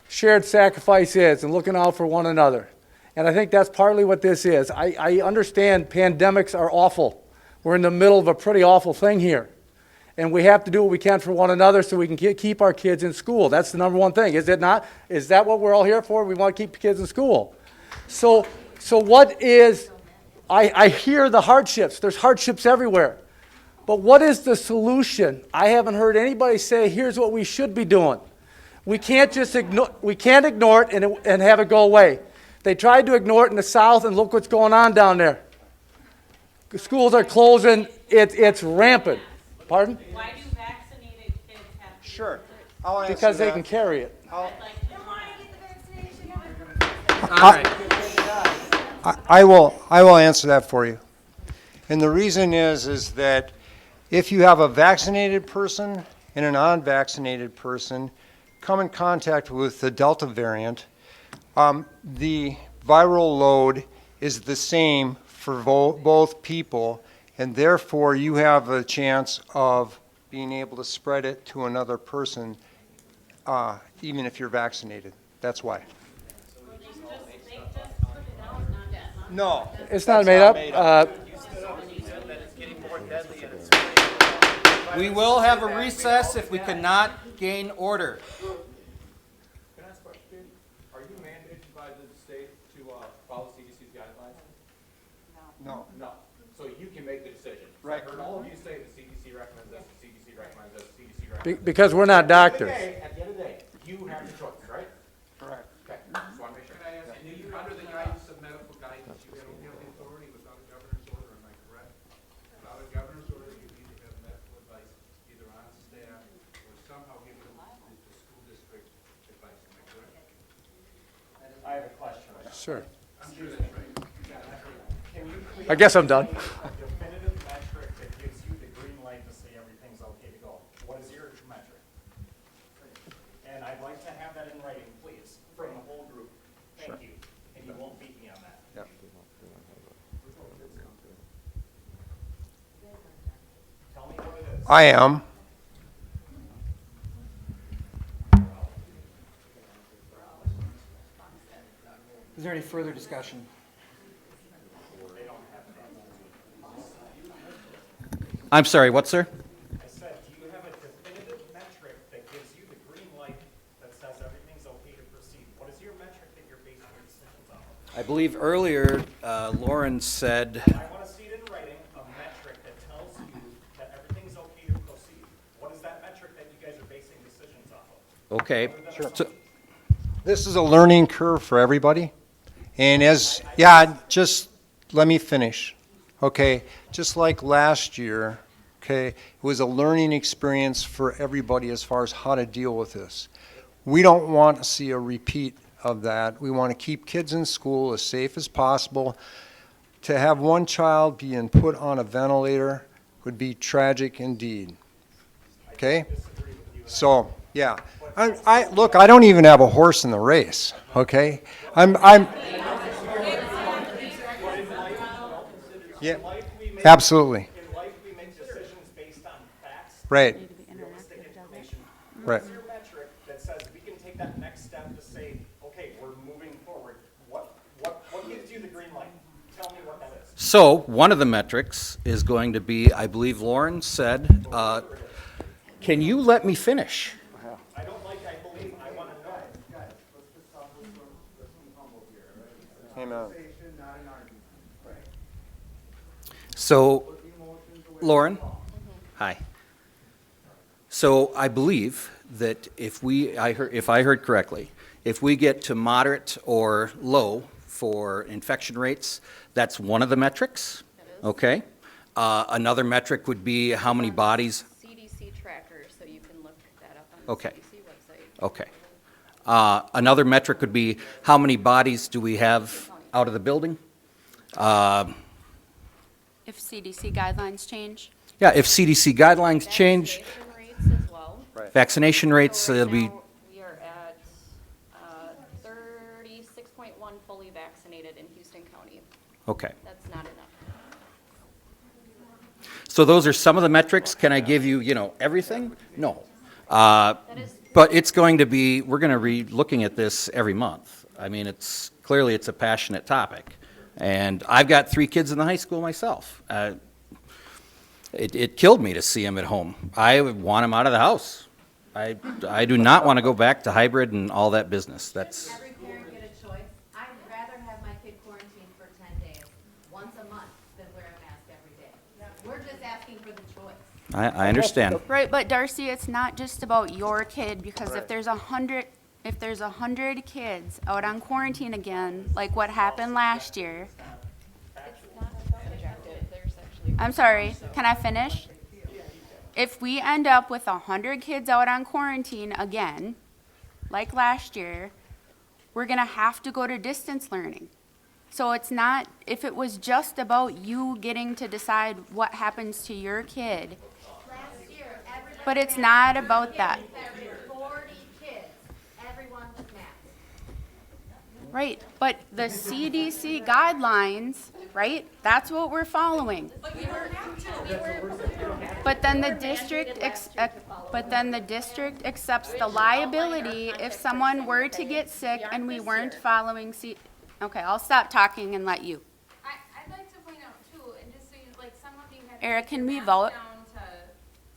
shared sacrifice is and looking out for one another. And I think that's partly what this is. I understand pandemics are awful. We're in the middle of a pretty awful thing here. And we have to do what we can for one another so we can keep our kids in school. That's the number one thing, is it not? Is that what we're all here for? We want to keep the kids in school. So what is, I hear the hardships. There's hardships everywhere. But what is the solution? I haven't heard anybody say, here's what we should be doing. We can't just ignore it and have it go away. They tried to ignore it in the South, and look what's going on down there. The schools are closing. It's rampant. Pardon? Why do vaccinated kids have to? Sure. I'll answer Because they that. can carry it. I will answer that for you. And the reason is that if you have a vaccinated person and a non-vaccinated person come in contact with the Delta variant, the viral load is the same for both people, and therefore you have a chance of being able to spread it to another person, even if you're vaccinated. That's why. No. It's not made up. We will have a recess if we cannot gain order. Can I ask a question? Are you mandated by the state to follow CDC's guidelines? No. No. So you can make the decision. Right. I heard all of you say the CDC recommends this, the CDC recommends this, the CDC recommends this. Because we're not doctors. At the end of the day, you have the choice, right? Correct. Okay. Just want to make sure. Can I ask, under the guidance of medical guidance, you don't have the authority without a governor's order, am I correct? Without a governor's order, you need to have medical advice either on staff or somehow given the school district advice, am I correct? I have a question. Sure. I'm sure that's right. I guess I'm done. Definitive metric that gives you the green light to say everything's okay to go. What is your metric? And I'd like to have that in writing, please, from the whole group. Thank you. And you won't beat me on that. Yep. Tell me what it is. I am. Is there any further discussion? I'm sorry, what, sir? I said, do you have a definitive metric that gives you the green light that says everything's okay to proceed? What is your metric that you're basing your decisions on? I believe earlier Lauren said, I want to see it in writing, a metric that tells you that everything's okay to proceed. What is that metric that you guys are basing decisions off of? okay. So, This is a learning curve for everybody. And just let me finish. Okay, just like last year, okay, it was a learning experience for everybody as far as how to deal with this. We don't want to see a repeat of that. We want to keep kids in school as safe as possible. To have one child being put on a ventilator would be tragic indeed. Okay? So, yeah. Look, I don't even have a horse in the race, okay? Yeah, absolutely. In life, we make decisions based on facts. Right. Realistic information. Right. What's your metric that says we can take that next step to say, okay, we're moving forward? What gives you the green light? Tell me what that is. so one of the metrics is going to be, I believe Lauren said, can you let me finish? I don't like, I believe, I want to know. Amen. So, Lauren, hi. So I believe that if I heard correctly, if we get to moderate or low for infection rates, that's one of the metrics, okay? Another metric would be how many bodies. CDC tracker, so you can look that up on the Okay. CDC website. Okay. Another metric would be how many bodies do we have out of the building? If CDC guidelines change. Yeah, if CDC guidelines change, Vaccination rates as well. vaccination rates, So right it'll be, now, we are at 36.1 fully vaccinated in Houston County. okay. That's not enough. So those are some of the metrics. Can I give you, everything? No. But it's going to be, we're going to be looking at this every month. I mean, clearly it's a passionate topic. And I've got 3 kids in the high school myself. It killed me to see them at home. I would want them out of the house. I do not want to go back to hybrid and all that business. That's, Every parent get a choice. I'd rather have my kid quarantined for 10 days, once a month, than wear a mask every day. We're just asking for the choice. I understand. Right, but Darcy, it's not just about your kid, because if there's 100 kids out on quarantine again, like what happened last year. I'm sorry, can I finish? If we end up with 100 kids out on quarantine again, like last year, we're gonna have to go to distance learning. So it's not, if it was just about you getting to decide what happens to your kid, Last year, everybody. but it's not about that. 40 kids, everyone with masks. Right, but the CDC guidelines, right, that's what we're following. But then the district, accepts the liability if someone were to get sick and we weren't following okay, I'll stop talking and let you. I'd like to point out too, and just so you, like, some of you have. Eric, to can take we your vote? mask down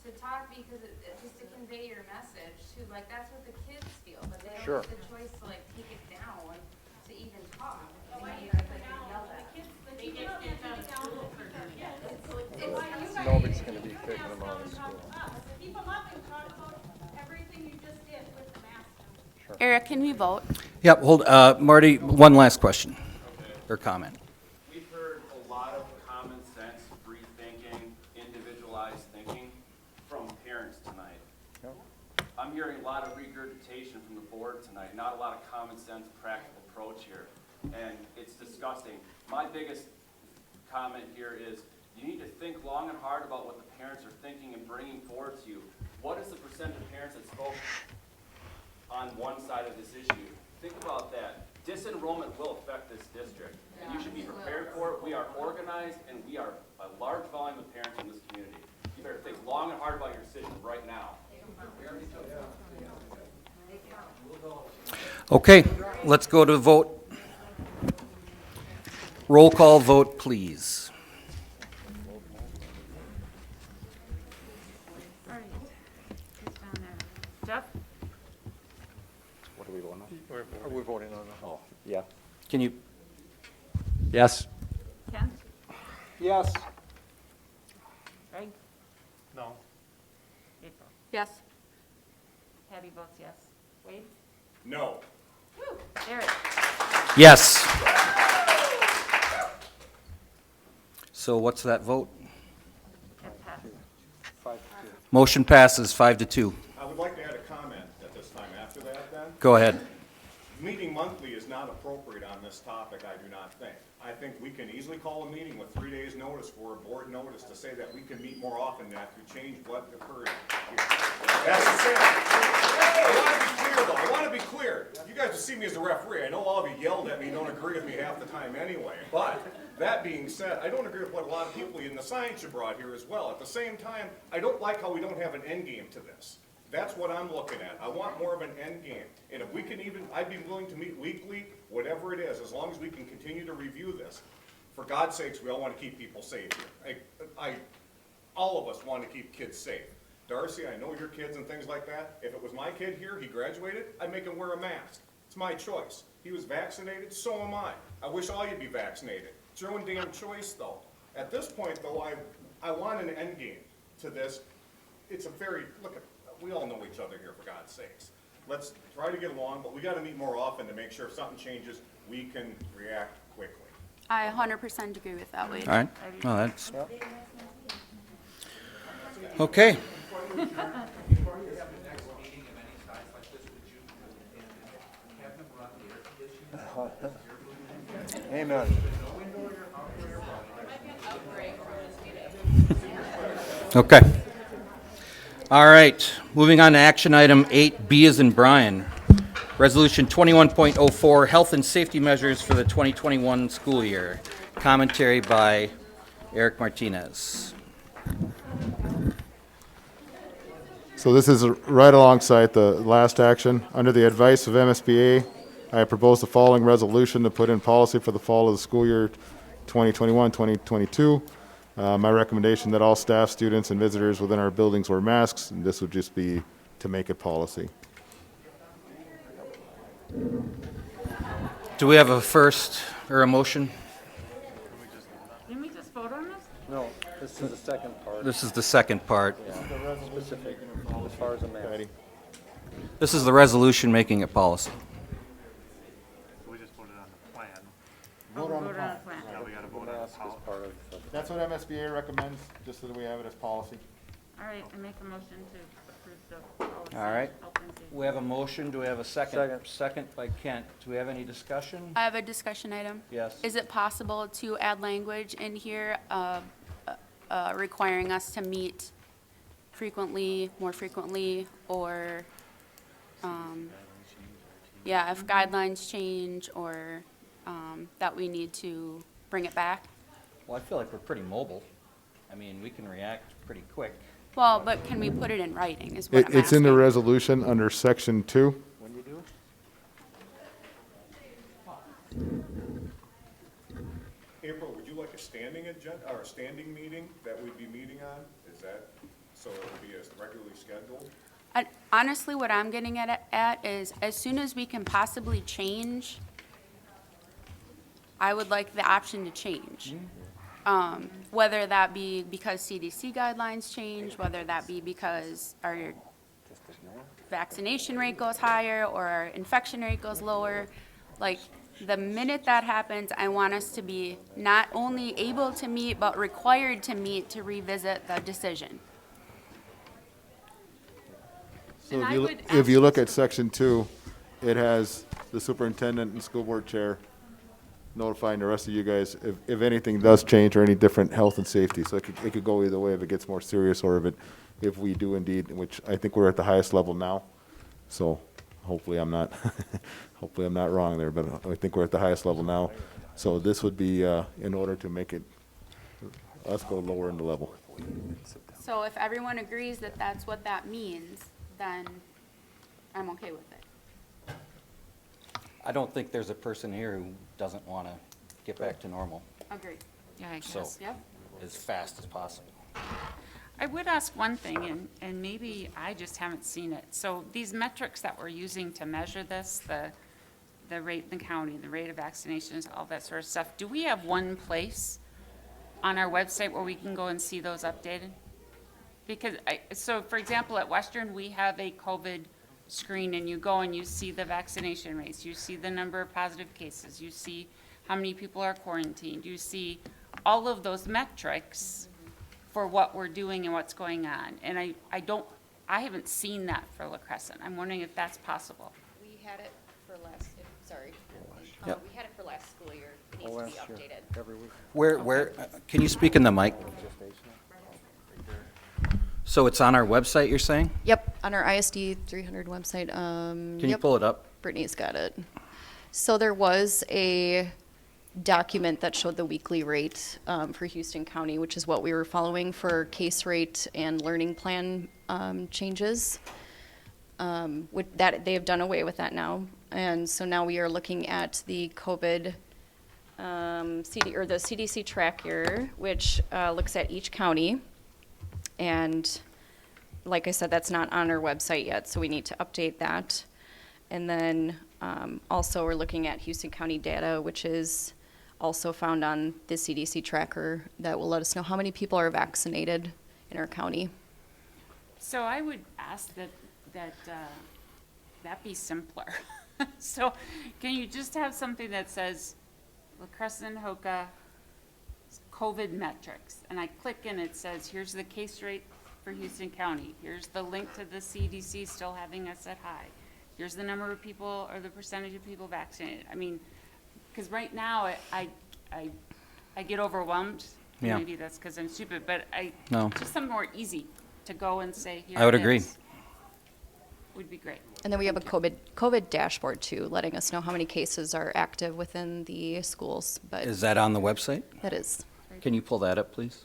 to talk because just to convey your message too, like, that's what the kids feel, but they don't Sure. have the choice to like take it down to even talk. They just, like, yell at them. Nobody's going to be kicking them out of school. Keep them up and talk about everything you just did with the mask. Eric, can we vote? Yep, hold, Marty, one last question or comment. We've heard a lot of common sense, free thinking, individualized thinking from parents tonight. I'm hearing a lot of regurgitation from the board tonight, not a lot of common sense, practical approach here, and it's disgusting. My biggest comment here is you need to think long and hard about what the parents are thinking and bringing forward to you. What is the percent of parents that spoke on one side of this issue? Think about that. Disenrollment will affect this district, and you should be prepared for it. We are organized, and we are a large volume of parents in this community. You better think long and hard about your decision right now. Okay, let's go to vote. Roll call vote, please. All right. Who's down there? Jeff? What are we voting on? We're voting on it. Oh, yeah. Can you, Yes. Kent? Yes. Greg? No. April? Yes. Patty votes yes. Wade? No. Eric? yes. So what's that vote? It passes. 5-2. Motion passes 5-2. I would like to add a comment at this time after that then. Go ahead. Meeting monthly is not appropriate on this topic, I do not think. I think we can easily call a meeting with 3 days' notice for a board notice to say that we can meet more often than that to change what occurred here. That's the thing. I want to be clear though, I want to be clear. You guys will see me as a referee. I know all of you yelled at me and don't agree with me half the time anyway. But that being said, I don't agree with what a lot of people in the science you brought here as well. At the same time, I don't like how we don't have an end game to this. That's what I'm looking at. I want more of an end game. And if we can even, I'd be willing to meet weekly, whatever it is, as long as we can continue to review this. For God's sakes, we all want to keep people safe here. All of us want to keep kids safe. Darcy, I know your kids and things like that. If it was my kid here, he graduated, I'd make him wear a mask. It's my choice. He was vaccinated, so am I. I wish all you'd be vaccinated. It's your own damn choice, though. At this point, though, I want an end game to this. It's a very, look, we all know each other here, for God's sakes. Let's try to get along, but we got to meet more often to make sure if something changes, we can react quickly. I 100% agree with that, Wade. All right. Well, that's, okay. Before you have the next meeting of any size like this, would you have them run the air conditioning? Amen. Okay. All right, moving on to action item 8B as in Brian. Resolution 21.04, health and safety measures for the 2021 school year. Commentary by Eric Martinez. So this is right alongside the last action. Under the advice of MSBA, I propose the following resolution to put in policy for the fall of the school year 2021-2022. My recommendation that all staff, students, and visitors within our buildings wear masks, and this would just be to make it policy. Do we have a first or a motion? Didn't we just vote on this? No, this is the second part. This is the second part. Yeah. Specific, as far as a mask. This is the resolution making it policy. We just voted on the plan. Vote on the plan. Now we gotta vote on the Mask is policy. part of the. That's what MSBA recommends, just so that we have it as policy. All right, I make a motion to approve the policy. All right. Health and safety. We have a motion. Do we have a second? Second. Second by Kent. Do we have any discussion? I have a discussion item. Yes. Is it possible to add language in here requiring us to meet frequently, more frequently, or, yeah, if guidelines change, or that we need to bring it back? Well, I feel like we're pretty mobile. I mean, we can react pretty quick. Well, but can we put it in writing, is what I'm It's in the asking. resolution under section 2. When you do? April, would you like a standing agenda, or a standing meeting that we'd be meeting on? Is that, so it would be as regularly scheduled? Honestly, what I'm getting at is, as soon as we can possibly change, I would like the option to change. Whether that be because CDC guidelines change, whether that be because our vaccination rate goes higher or our infection rate goes lower. Like, the minute that happens, I want us to be not only able to meet, but required to meet to revisit the decision. So And if I you, would if you ask- look at section 2, it has the superintendent and school board chair notifying the rest of you guys if anything does change or any different health and safety. So it could go either way if it gets more serious or if we do indeed, which I think we're at the highest level now. So hopefully I'm not, hopefully I'm not wrong there, but I think we're at the highest level now. So this would be in order to make it, us go lower in the level. So if everyone agrees that that's what that means, then I'm okay with it. I don't think there's a person here who doesn't want to get back to normal Agreed. Yeah, I So- guess, yep. as fast as possible. I would ask one thing, and maybe I just haven't seen it. So these metrics that we're using to measure this, the rate in the county, the rate of vaccinations, all that sort of stuff, do we have one place on our website where we can go and see those updated? Because so for example, at Western, we have a COVID screen, and you go and you see the vaccination rates, you see the number of positive cases, you see how many people are quarantined, you see all of those metrics for what we're doing and what's going on. And I haven't seen that for La Crescent. I'm wondering if that's possible. We had it for last, sorry. Yep. We had it for last school year. It needs Oh, to be last year, updated. every week. Where, can you speak in the mic? So it's on our website, you're saying? Yep, on our ISD 300 website. Can you pull it up? Brittany's got it. So there was a document that showed the weekly rate for Houston County, which is what we were following for case rate and learning plan changes. With that, they have done away with that now, and so now we are looking at the COVID the CDC tracker, which looks at each county. And like I said, that's not on our website yet, so we need to update that. And then also we're looking at Houston County data, which is also found on the CDC tracker that will let us know how many people are vaccinated in our county. So I would ask that be simpler. So can you just have something that says La Crescent, Hoka, COVID metrics, and I click and it says, here's the case rate for Houston County. Here's the link to the CDC still having us at high. Here's the number of people or the percentage of people vaccinated. I mean, because right now I get overwhelmed. Yeah. Maybe that's because I'm stupid, but No. just something more easy to go and say, here I would it agree. is. Would be great. And then we have a COVID dashboard too, letting us know how many cases are active within the schools. But Is that on the website? that is, Can you pull that up, please?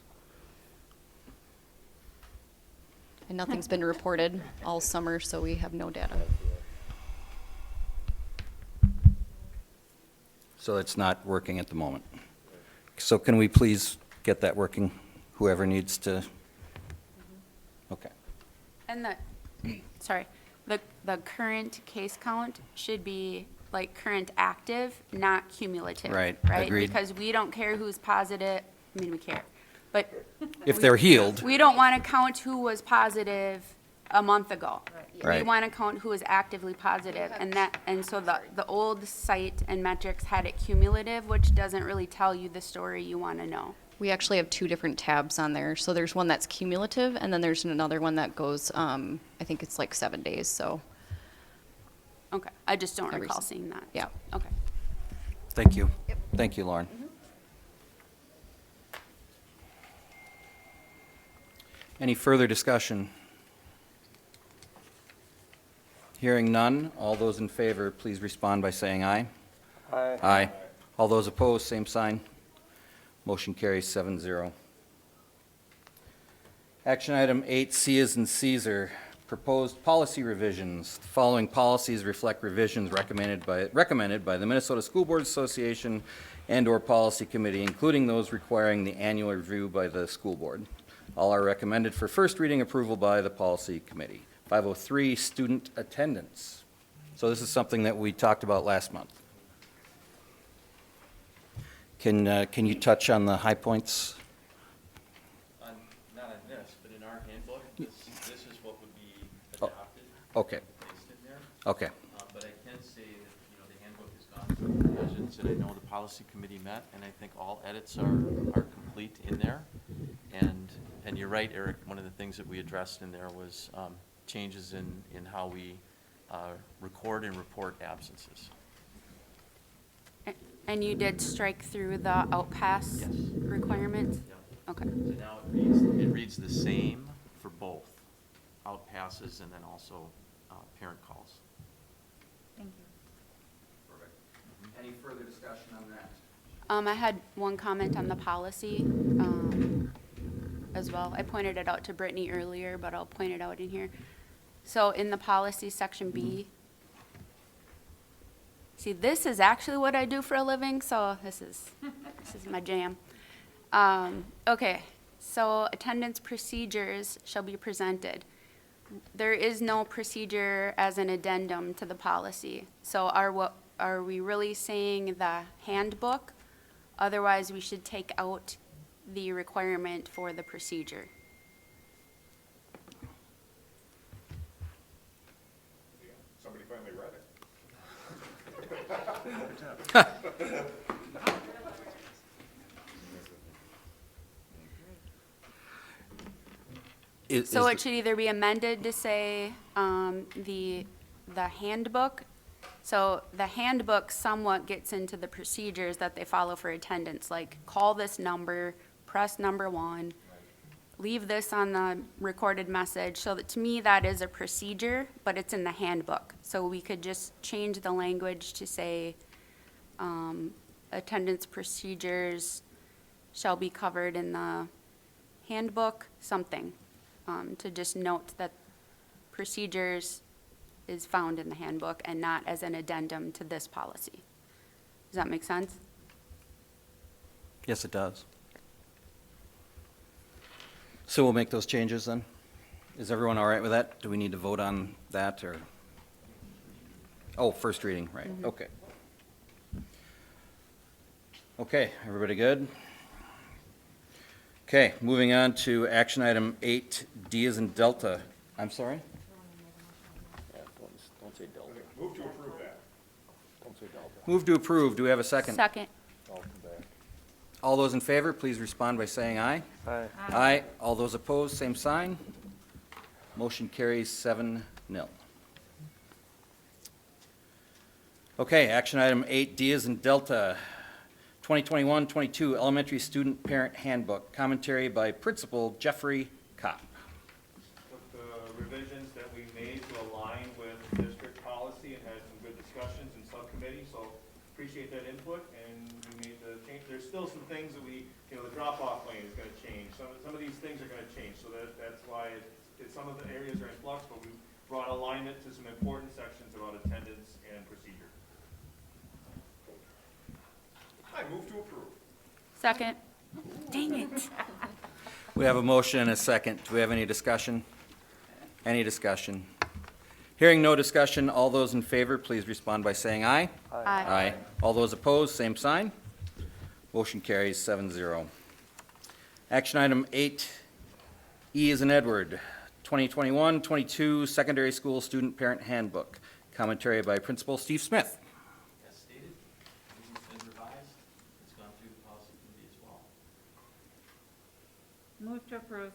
and nothing's been reported all summer, so we have no data. So it's not working at the moment. So can we please get that working, whoever needs to? Okay. And the current case count should be like current active, not cumulative. Right, Right? agreed. Because we don't care who's positive, I mean, we care, but. If they're healed. We don't want to count who was positive a month ago. We Right. want to count who is actively positive, and so the old site and metrics had it cumulative, which doesn't really tell you the story you want to know. We actually have two different tabs on there. So there's one that's cumulative, and then there's another one that goes, I think it's like 7 days, so. Okay, I just don't Every recall s- seeing that. Yeah. Okay. Thank you. Thank you, Lauren. Any further discussion? Hearing none, all those in favor, please respond by saying aye. Aye. Aye. All those opposed, same sign. Motion carries 7-0. Action item 8C is in Caesar. Proposed policy revisions. The following policies reflect revisions recommended by the Minnesota School Board Association and/or Policy Committee, including those requiring the annual review by the school board. All are recommended for first reading approval by the Policy Committee. 503, student attendance. So this is something that we talked about last month. Can you touch on the high points? Not on this, but in our handbook, this is what would be adopted. Okay. Placed in there. Okay. But I can say that, the handbook has gone through revisions, and I know the policy committee met, and I think all edits are complete in there. And you're right, Eric, one of the things that we addressed in there was changes in how we record and report absences. And you did strike through the outpass requirements? Okay. So now it reads the same for both outpasses and then also parent calls. Thank you. Perfect. Any further discussion on that? I had one comment on the policy as well. I pointed it out to Brittany earlier, but I'll point it out in here. So in the policy section B, See, this is actually what I do for a living, so this is my jam. Okay, so attendance procedures shall be presented. There is no procedure as an addendum to the policy. So are we really saying the handbook? Otherwise, we should take out the requirement for the procedure. Somebody finally read it. So it should either be amended to say the handbook. So the handbook somewhat gets into the procedures that they follow for attendance, like call this number, press number 1, leave this on the recorded message. So that, to me, that is a procedure, but it's in the handbook. So we could just change the language to say attendance procedures shall be covered in the handbook, something. To just note that procedures is found in the handbook and not as an addendum to this policy. Does that make sense? Yes, it does. So we'll make those changes then? Is everyone all right with that? Do we need to vote on that, or? Oh, first reading, right, okay. Okay, everybody good? Okay, moving on to action item 8D as in Delta. I'm sorry? Yeah, don't say Delta. Move to approve that. Don't say Delta. Move to approve. Do we have a second? Second. I'll come back. All those in favor, please respond by saying aye. Aye. Aye. All those opposed, same sign. Motion carries 7-0. Okay, action item 8D is in Delta. 2021-22 Elementary Student Parent Handbook. Commentary by Principal Jeffrey Kopp. With the revisions that we made to align with district policy and had some good discussions in subcommittee, so appreciate that input, and we made the change. There's still some things that the drop-off lane is gonna change. Some of these things are gonna change, so that's why some of the areas are in flux, but we brought alignment to some important sections about attendance and procedure. I move to approve. Second. Dang it. We have a motion and a second. Do we have any discussion? Any discussion? Hearing no discussion, all those in favor, please respond by saying aye. Aye. Aye. All those opposed, same sign. Motion carries 7-0. Action item 8E is in Edward. 2021-22 Secondary School Student Parent Handbook. Commentary by Principal Steve Smith. As stated, as revised, it's gone through the policy committee as well. Move to approve.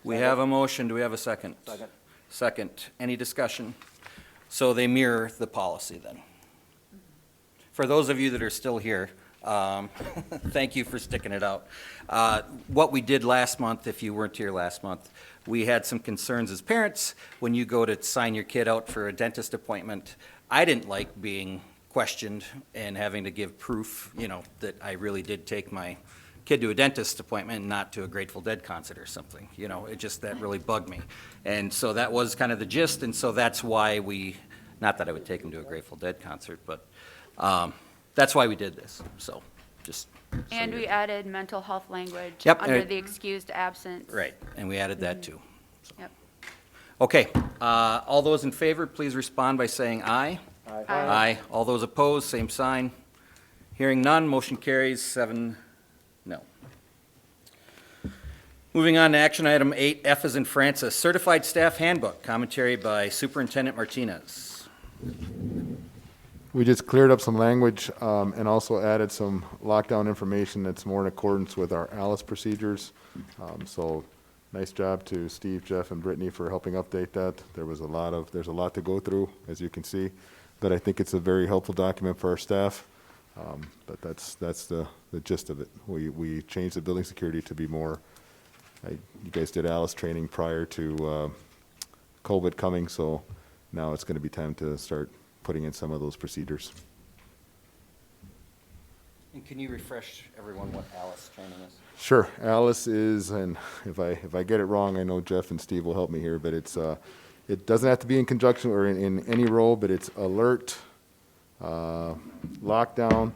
We have a motion. Do we have a second? Second. Second. Any discussion? So they mirror the policy then. For those of you that are still here, thank you for sticking it out. What we did last month, if you weren't here last month, we had some concerns as parents when you go to sign your kid out for a dentist appointment. I didn't like being questioned and having to give proof, that I really did take my kid to a dentist appointment and not to a Grateful Dead concert or something. That really bugged me. And so that was kind of the gist, and so that's why not that I would take him to a Grateful Dead concert, but that's why we did this, so just. And we added mental health language Yep, under and- the excused absence. Right, and we added that too. Yep. Okay, all those in favor, please respond by saying aye. Aye. Aye. All those opposed, same sign. Hearing none, motion carries 7-0. Moving on to action item 8F as in Francis, Certified Staff Handbook, commentary by Superintendent Martinez. We just cleared up some language and also added some lockdown information that's more in accordance with our ALICE procedures. So nice job to Steve, Jeff, and Brittany for helping update that. There's a lot to go through, as you can see, but I think it's a very helpful document for our staff. But that's the gist of it. We changed the building security to be more, you guys did ALICE training prior to COVID coming, so now it's going to be time to start putting in some of those procedures. And can you refresh everyone what ALICE training is? Sure. ALICE is, and if I get it wrong, I know Jeff and Steve will help me here, but it doesn't have to be in conjunction or in any role, but it's alert, lockdown,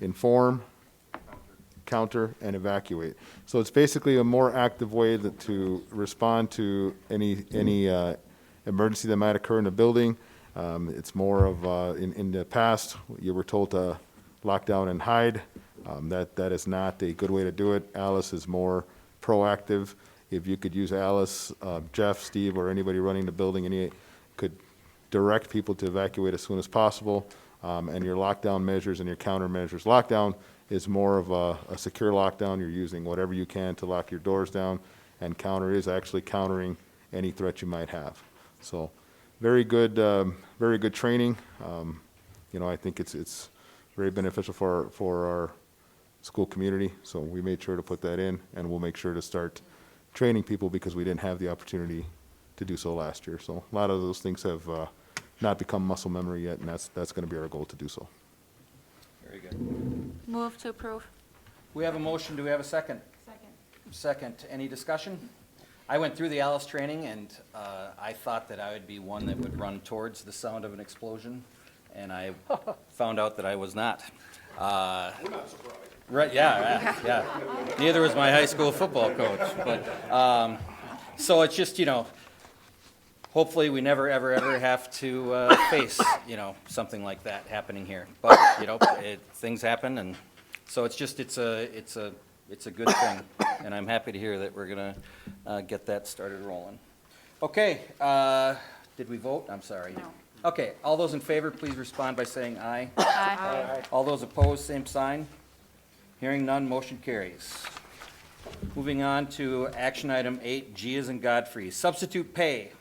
inform, counter, and evacuate. So it's basically a more active way to respond to any emergency that might occur in a building. It's more of, in the past, you were told to lock down and hide. That is not a good way to do it. Alice is more proactive. If you could use Alice, Jeff, Steve, or anybody running the building, any could direct people to evacuate as soon as possible. And your lockdown measures and your countermeasures. Lockdown is more of a secure lockdown. You're using whatever you can to lock your doors down, and counter is actually countering any threat you might have. So very good training. I think it's very beneficial for our school community. So we made sure to put that in, and we'll make sure to start training people because we didn't have the opportunity to do so last year. So a lot of those things have not become muscle memory yet, and that's going to be our goal to do so. Very good. Move to approve. We have a motion. Do we have a second? Second. Any discussion? I went through the Alice training, and I thought that I would be one that would run towards the sound of an explosion, and I found out that I was not. We're not surprised. Right, yeah. Neither was my high school football coach. But so it's just, hopefully we never, ever have to face, something like that happening here. But, things happen, and so it's just, it's a good thing. And I'm happy to hear that we're going to get that started rolling. Okay, did we vote? I'm sorry. No. Okay, all those in favor, please respond by saying aye. Aye. All those opposed, same sign. Hearing none, motion carries. Moving on to action item 8, G as in Godfrey, substitute pay.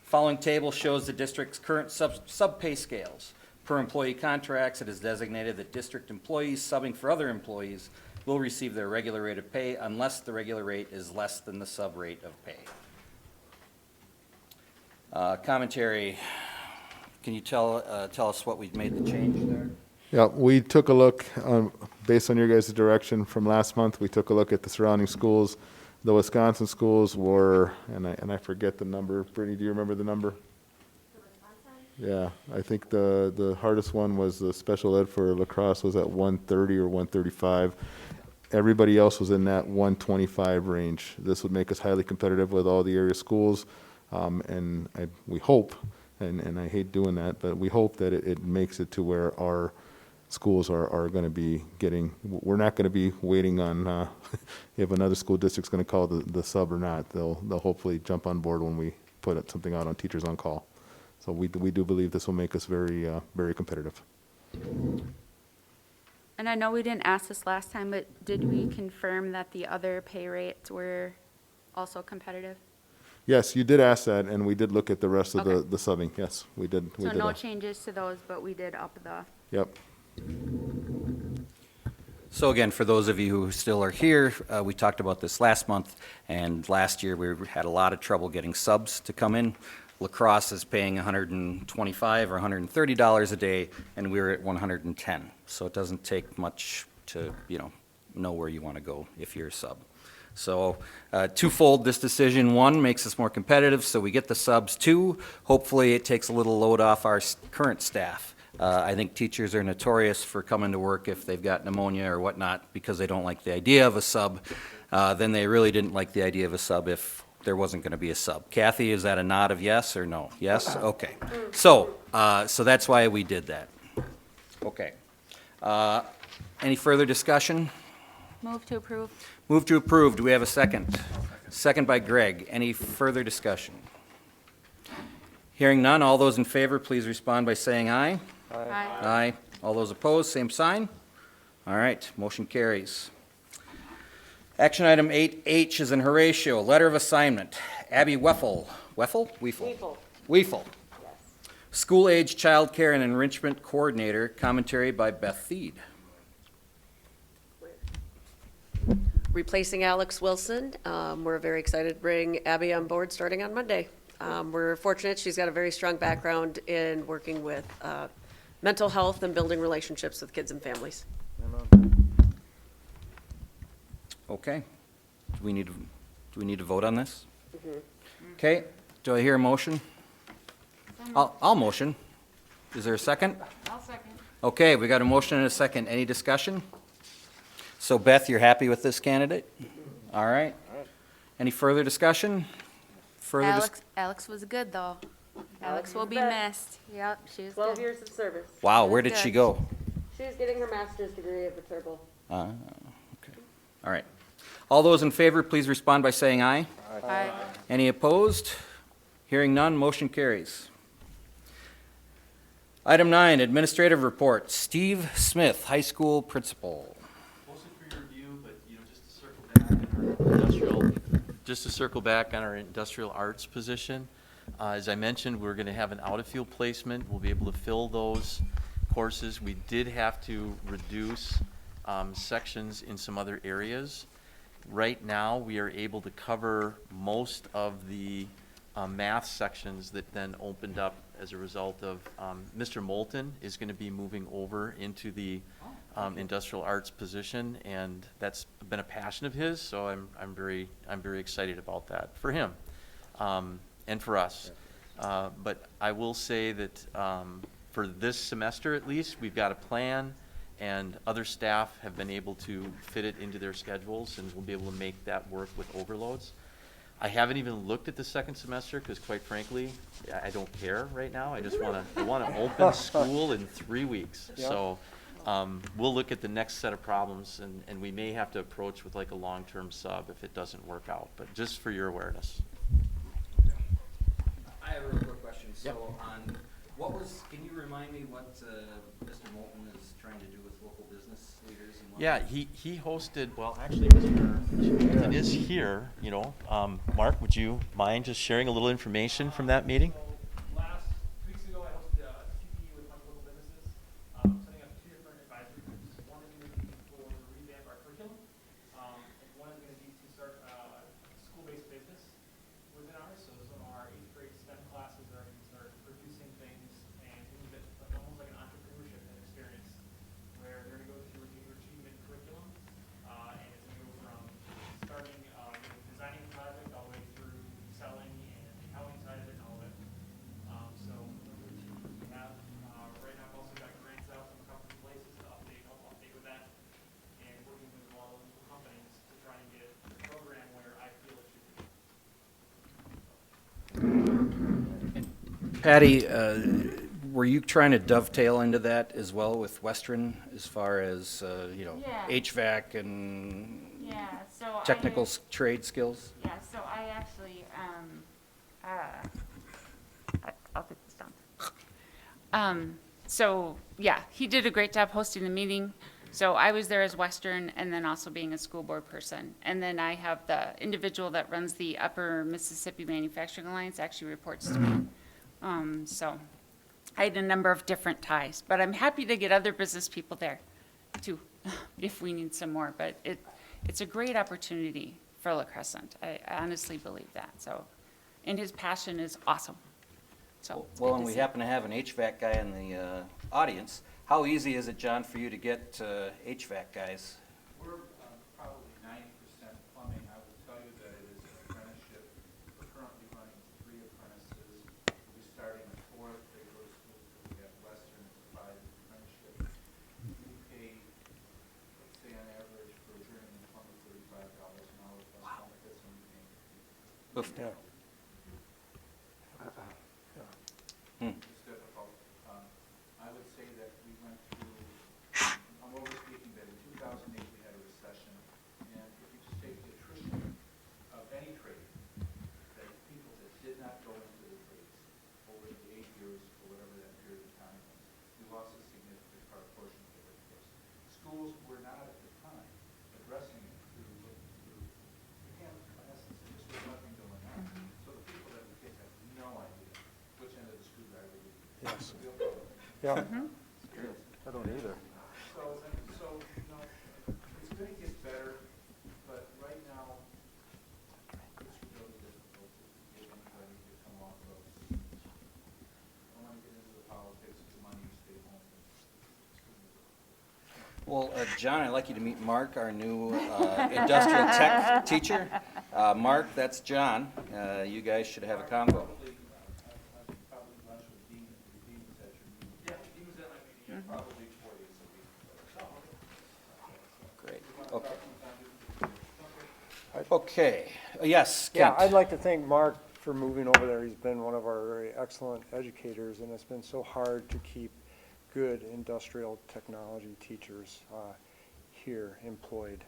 Following table shows the district's current sub-pay scales. Per employee contracts, it is designated that district employees subbing for other employees will receive their regular rate of pay unless the regular rate is less than the sub rate of pay. Commentary, can you tell us what we've made the change there? Yeah, we took a look, based on your guys' direction from last month, we took a look at the surrounding schools. The Wisconsin schools were, and I forget the number. Brittany, do you remember the number? Yeah, I think the hardest one was the special ed for La Crosse was at 130 or 135. Everybody else was in that 125 range. This would make us highly competitive with all the area schools, and we hope, and I hate doing that, but we hope that it makes it to where our schools are going to be getting, we're not going to be waiting on if another school district's going to call the sub or not. They'll hopefully jump on board when we put something out on Teachers on Call. So we do believe this will make us very, very competitive. And I know we didn't ask this last time, but did we confirm that the other pay rates were also competitive? Yes, you did ask that, and we did look at the rest of Okay. the subbing. Yes, we did. So no changes to those, but we did up the. Yep. So again, for those of you who still are here, we talked about this last month, and last year we had a lot of trouble getting subs to come in. La Crosse is paying $125 or $130 a day, and we're at $110. So it doesn't take much to, know where you want to go if you're a sub. So twofold this decision. One, makes us more competitive, so we get the subs. Two, hopefully it takes a little load off our current staff. I think teachers are notorious for coming to work if they've got pneumonia or whatnot because they don't like the idea of a sub. Then they really didn't like the idea of a sub if there wasn't going to be a sub. Kathy, is that a nod of yes or no? Yes? Okay. So that's why we did that. Okay. Any further discussion? Move to approve. Move to approve. Do we have a second? Second by Greg. Any further discussion? Hearing none, all those in favor, please respond by saying aye. Aye. Aye. All those opposed, same sign. All right, motion carries. Action item 8H is in Horatio, letter of assignment. Abby Weffel. Weffel? Weefel. Weefel. School-age child care and enrichment coordinator, commentary by Beth Thied. Replacing Alex Wilson. We're very excited to bring Abby on board starting on Monday. We're fortunate she's got a very strong background in working with mental health and building relationships with kids and families. Okay. Do we need to vote on this? Okay. Do I hear a motion? I'll motion. Is there a second? I'll second. Okay, we got a motion and a second. Any discussion? So Beth, you're happy with this candidate? All right. Any further discussion? Alex was good, though. Alex will be missed. Yep, she was 12 good. years of service. Wow, where did she go? She was getting her master's degree at Viterbo. Okay. All right. All those in favor, please respond by saying aye. Aye. Any opposed? Hearing none, motion carries. Item 9, administrative report. Steve Smith, high school principal. Mostly for your review, but, you know, just to circle back on our industrial arts position. As I mentioned, we're going to have an out-of-field placement. We'll be able to fill those courses. We did have to reduce sections in some other areas. Right now, we are able to cover most of the math sections that then opened up as a result of Mr. Moulton is going to be moving over into the industrial arts position, and that's been a passion of his. So I'm very excited about that for him and for us. But I will say that for this semester at least, we've got a plan, and other staff have been able to fit it into their schedules, and we'll be able to make that work with overloads. I haven't even looked at the second semester because, quite frankly, I don't care right now. I just want to open school in 3 weeks. Yeah. So we'll look at the next set of problems, and we may have to approach with like a long-term sub if it doesn't work out. But just for your awareness. I have a real quick question. So on, can you remind me what Mr. Moulton is trying to do with local business leaders? And Yeah, he hosted, well, actually, Mr. Moulton is here, you know. Mark, would you mind just sharing a little information from that meeting? Last 2 weeks ago, I hosted a CPE with a bunch of local businesses, setting up 2 different advisory groups. One is going to be for revamp our curriculum, and one is going to be to start school-based business within ours. So some of our 8th grade STEM classes are going to start producing things and things that almost like an entrepreneurship experience, where they're going to go through your achievement curriculum, and it's going to go from starting designing a project all the way through selling and the accounting side of it and all of it. So we have right now I've also got grants out from a couple of places to help update with that, and working with a lot of local companies to try and get a program where I feel it should be. Patty, were you trying to dovetail into that as well with Western as far as, Yeah. HVAC and Yeah, so technical trade skills? Yeah, so I actually, I'll put this down. So, yeah, he did a great job hosting the meeting. So I was there as Western and then also being a school board person. And then I have the individual that runs the Upper Mississippi Manufacturing Alliance actually reports to me. So I had a number of different ties, but I'm happy to get other business people there too, if we need some more. But it's a great opportunity for La Crescent. I honestly believe that. So, and his passion is awesome. So it's Well, good and to we see. happen to have an HVAC guy in the audience. How easy is it, John, for you to get HVAC guys? We're probably 90% plumbing. I will tell you that it is an apprenticeship. We're currently running 3 apprentices. We'll be starting a 4th. They go to school. We have Western as a 5 apprenticeship. We pay, let's say on average for a journeyman plumber $35 an hour plus benefits and we pay. Oof. It's difficult. I would say that we went through, I'm overspeaking, that in 2008 we had a recession, and if you just take the attrition of any trade, that people that did not go into the trades over the 8 years or whatever that period of time was, we lost a significant portion of the workforce. Schools were not at the time addressing it through again, in essence, just with nothing going on. So the people that we kids have no idea which end of the screwdriver we use. Yes. Real problem. Yeah. Mm-hmm. I don't either. So, you know, it's gonna get better, but right now, it's really difficult to get anybody to come off of. I don't wanna get into the politics of the money you stay home. Well, John, I'd like you to meet Mark, our new industrial tech teacher. Mark, that's John. You guys should have a combo. Probably lunch with Dean, if Dean was at your meeting. Yeah, Dean was at my meeting, Okay, yes, Yeah, Kent. I'd like to thank Mark for moving over there. He's been one of our very excellent educators, and it's been so hard to keep good industrial technology teachers here employed.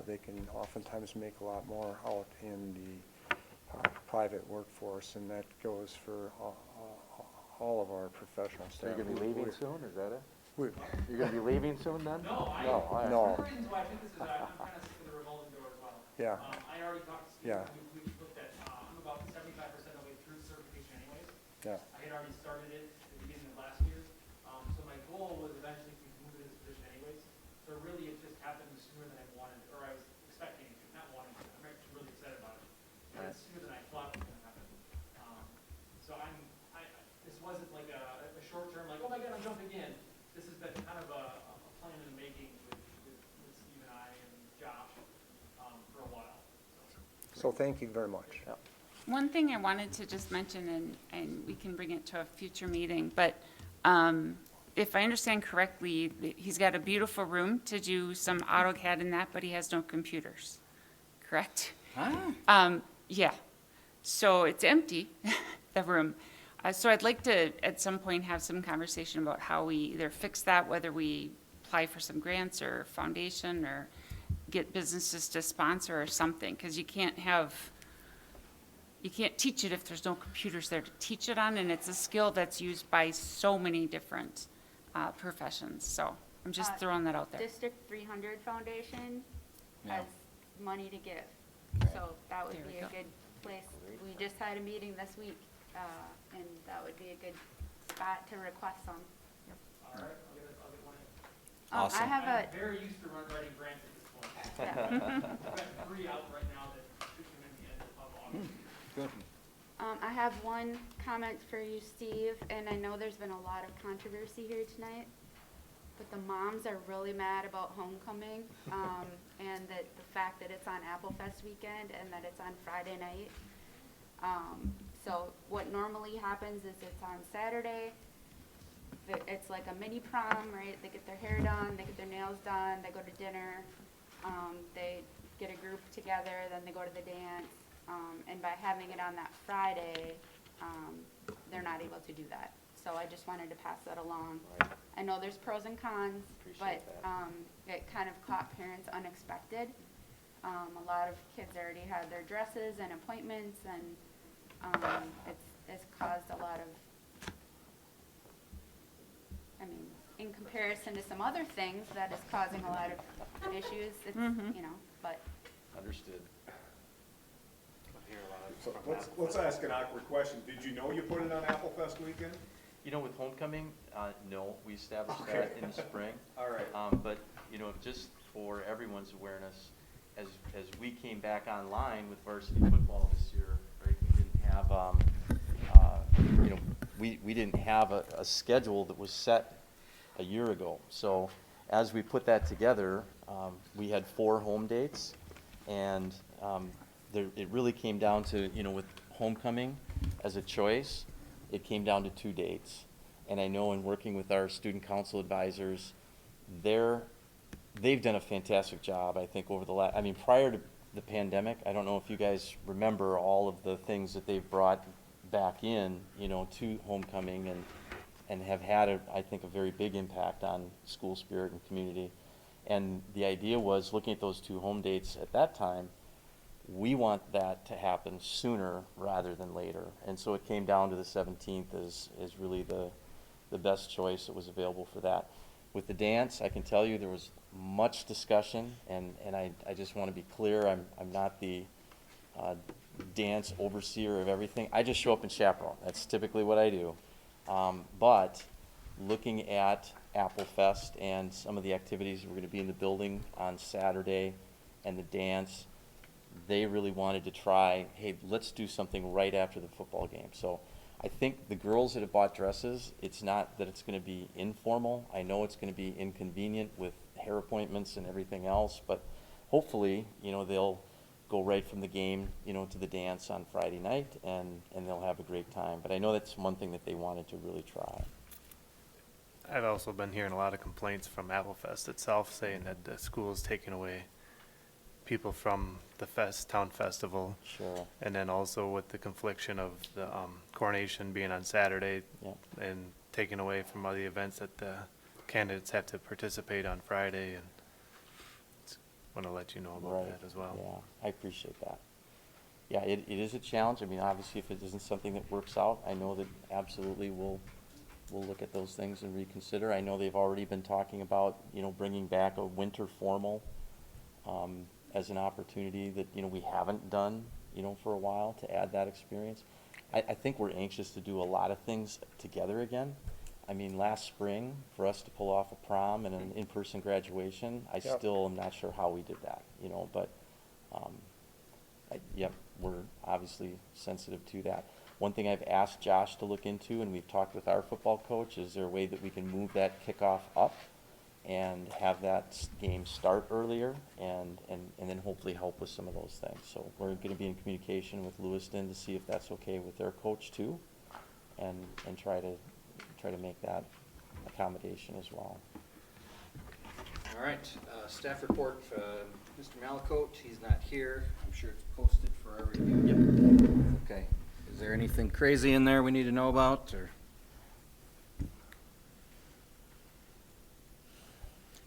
They can oftentimes make a lot more out in the private workforce, and that goes for all of our professional So staff. you're gonna be leaving soon, is that it? we- You're gonna be leaving soon then? No, all right. No. One of the reasons why I think this is, I'm kind of sick of the revolving door as well. Yeah. I already talked to Steve, Yeah. we looked at, I'm about 75% of the way through certification anyways. Yeah. I had already started it at the beginning of last year, so my goal was eventually to move to this position anyways. So really, it just happened sooner than I wanted, or I was expecting it to, not wanting to. I'm actually really excited about it. But it's sooner than I thought was gonna happen. So this wasn't like a short term, like, oh my God, I'm jumping in. This has been kind of a plan in the making with Steve and I and Josh, for a while. So thank you very much. One thing I wanted to just mention, and we can bring it to a future meeting, but if I understand correctly, he's got a beautiful room to do some AutoCAD and that, but he has no computers, correct? Yeah, so it's empty, the room. So I'd like to, at some point, have some conversation about how we either fix that, whether we apply for some grants or foundation, or get businesses to sponsor or something, because you can't teach it if there's no computers there to teach it on, and it's a skill that's used by so many different professions. So I'm just throwing that out there. District 300 Foundation Yeah. has money to give, so that would There we be a go. good place. We just had a meeting this week, and that would be a good spot to request some. All right, I'll get one in. Awesome. I have I'm a, very used to writing grants at this point. Yeah. I've got 3 out right now that should come in the end of August. Good. I have one comment for you, Steve, and I know there's been a lot of controversy here tonight, but the moms are really mad about homecoming, and that the fact that it's on Apple Fest weekend and that it's on Friday night. So what normally happens is it's on Saturday. It's like a mini prom, right? They get their hair done, they get their nails done, they go to dinner, they get a group together, then they go to the dance. And by having it on that Friday, they're not able to do that. So I just wanted to pass that along. I know there's pros and cons, but it kind of caught parents unexpected. A lot of kids already had their dresses and appointments, and it's caused a lot of, I mean, in comparison to some other things, that is causing a lot of issues. It's, you know, but. Understood. So let's ask an awkward question. Did you know you put it on Apple Fest weekend? You know, with homecoming, no, we established Okay. that in the spring. All right. But, you know, just for everyone's awareness, as we came back online with varsity football this year, right, we didn't have, you know, we didn't have a schedule that was set a year ago. So as we put that together, we had 4 home dates, and it really came down to, you know, with homecoming as a choice, it came down to 2 dates. And I know in working with our student council advisors, they've done a fantastic job, I think, over the last, I mean, prior to the pandemic, I don't know if you guys remember all of the things that they've brought back in, you know, to homecoming, and have had, I think, a very big impact on school spirit and community. And the idea was, looking at those 2 home dates at that time, we want that to happen sooner rather than later. And so it came down to the 17th as really the best choice that was available for that. With the dance, I can tell you there was much discussion, and I just want to be clear, I'm not the dance overseer of everything. I just show up and chaperone. That's typically what I do. But looking at Apple Fest and some of the activities, we're going to be in the building on Saturday, and the dance, they really wanted to try, hey, let's do something right after the football game. So I think the girls that have bought dresses, it's not that it's going to be informal. I know it's going to be inconvenient with hair appointments and everything else, but hopefully, you know, they'll go right from the game, you know, to the dance on Friday night, and they'll have a great time. But I know that's one thing that they wanted to really try. I've also been hearing a lot of complaints from Apple Fest itself saying that the school is taking away people from the town festival. Sure. And then also with the confliction of the coronation being on Saturday Yeah. and taking away from all the events that the candidates have to participate on Friday, and want to let you know about Right. that as well. Yeah, I appreciate that. Yeah, it is a challenge. I mean, obviously, if it isn't something that works out, I know that absolutely we'll look at those things and reconsider. I know they've already been talking about, bringing back a winter formal as an opportunity that, we haven't done, for a while to add that experience. I think we're anxious to do a lot of things together again. I mean, last spring, for us to pull off a prom and an in-person graduation, I Yep. still am not sure how we did that, but, yep, we're obviously sensitive to that. One thing I've asked Josh to look into, and we've talked with our football coach, is there a way that we can move that kickoff up and have that game start earlier and then hopefully help with some of those things. So we're going to be in communication with Lewiston to see if that's okay with their coach too, and try to make that accommodation as well. All right, staff report, Mr. Malakote, he's not here. I'm sure it's posted for our review. Yep. Okay. Is there anything crazy in there we need to know about, or?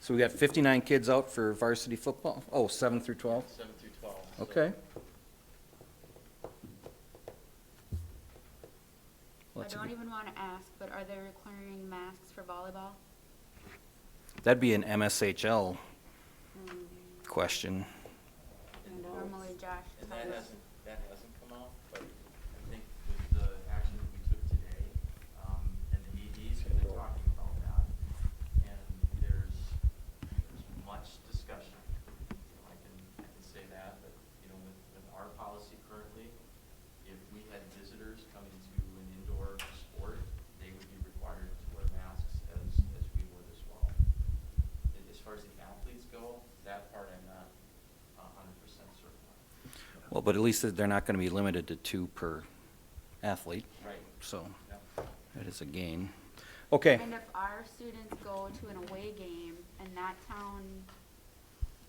So we got 59 kids out for varsity football? Oh, 7 through 12? 7 through 12. Okay. I don't even want to ask, but are they requiring masks for volleyball? That'd be an MSHL question. Normally, Josh. And that hasn't come out, but I think with the action that we took today, and the ADs have been talking about that, and there's much discussion. I can say that, but, with our policy currently, if we had visitors coming to an indoor sport, they would be required to wear masks as we would as well. As far as the athletes go, that part I'm not 100% certain on. Well, but at least they're not going to be limited to 2 per athlete. Right. So Yep. that is a gain. Okay. And if our students go to an away game and that town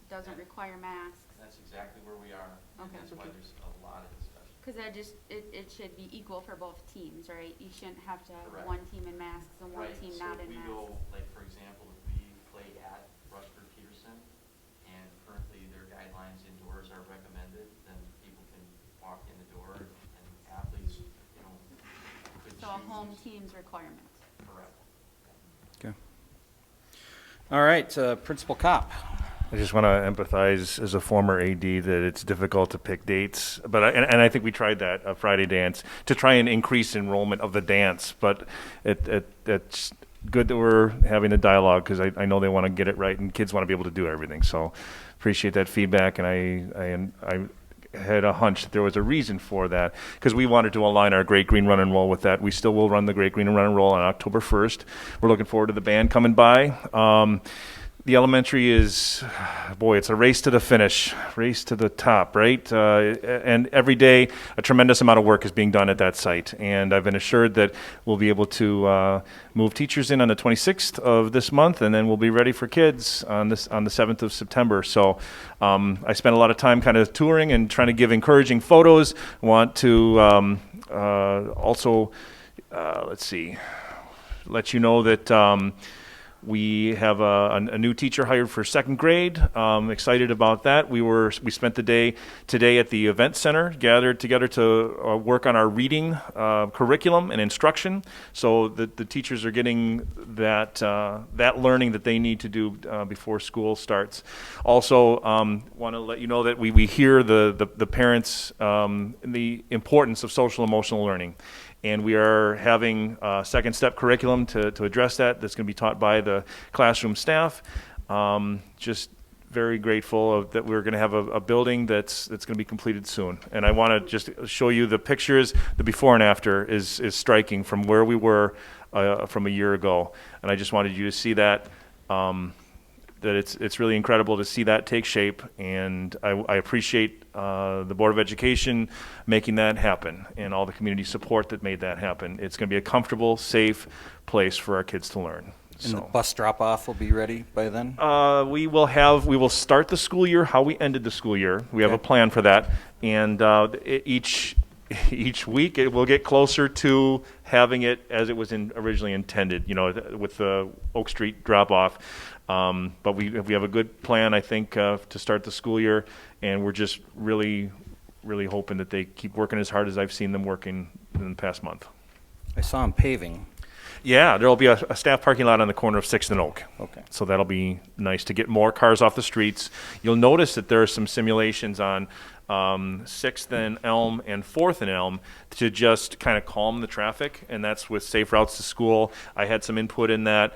doesn't require masks, That's exactly where we are. And Okay. that's why there's a lot of discussion. because it should be equal for both teams, right? You shouldn't have to have Correct. one team in masks and one Right, team so not if in we masks. go, like, for example, if we play at Rushford Peterson, and currently their guidelines indoors are recommended, then people can walk in the door, and athletes, could So a choose. home team's requirement. Correct. Okay. All right, Principal Kopp. I just want to empathize as a former AD that it's difficult to pick dates, but I think we tried that Friday dance to try and increase enrollment of the dance. But it's good that we're having a dialogue because I know they want to get it right and kids want to be able to do everything. So appreciate that feedback, and I had a hunch that there was a reason for that because we wanted to align our Great Green Run and Roll with that. We still will run the Great Green Run and Roll on October 1st. We're looking forward to the band coming by. The elementary is, boy, it's a race to the finish, race to the top, right? And every day, a tremendous amount of work is being done at that site. And I've been assured that we'll be able to move teachers in on the 26th of this month, and then we'll be ready for kids on the 7th of September. So I spent a lot of time kind of touring and trying to give encouraging photos. Want to also, let's see, let you know that we have a new teacher hired for 2nd grade. Excited about that. We spent the day today at the event center, gathered together to work on our reading curriculum and instruction. So the teachers are getting that learning that they need to do before school starts. Also, want to let you know that we hear the parents the importance of social emotional learning. And we are having a second step curriculum to address that. That's going to be taught by the classroom staff. Just very grateful that we're going to have a building that's going to be completed soon. And I want to just show you the pictures. The before and after is striking from where we were from a year ago. And I just wanted you to see that. That it's really incredible to see that take shape, and I appreciate the Board of Education making that happen and all the community support that made that happen. It's going to be a comfortable, safe place for our kids to learn, And the So- bus drop-off will be ready by then? We will start the school year how we ended the school year. We have a plan for that. And each week, it will get closer to having it as it was originally intended, with the Oak Street drop-off. But we have a good plan, I think, to start the school year. And we're just really, really hoping that they keep working as hard as I've seen them working in the past month. I saw them paving. Yeah, there'll be a staff parking lot on the corner of 6th and Oak. Okay. So that'll be nice to get more cars off the streets. You'll notice that there are some simulations on 6th and Elm and 4th and Elm to just kind of calm the traffic, and that's with safe routes to school. I had some input in that.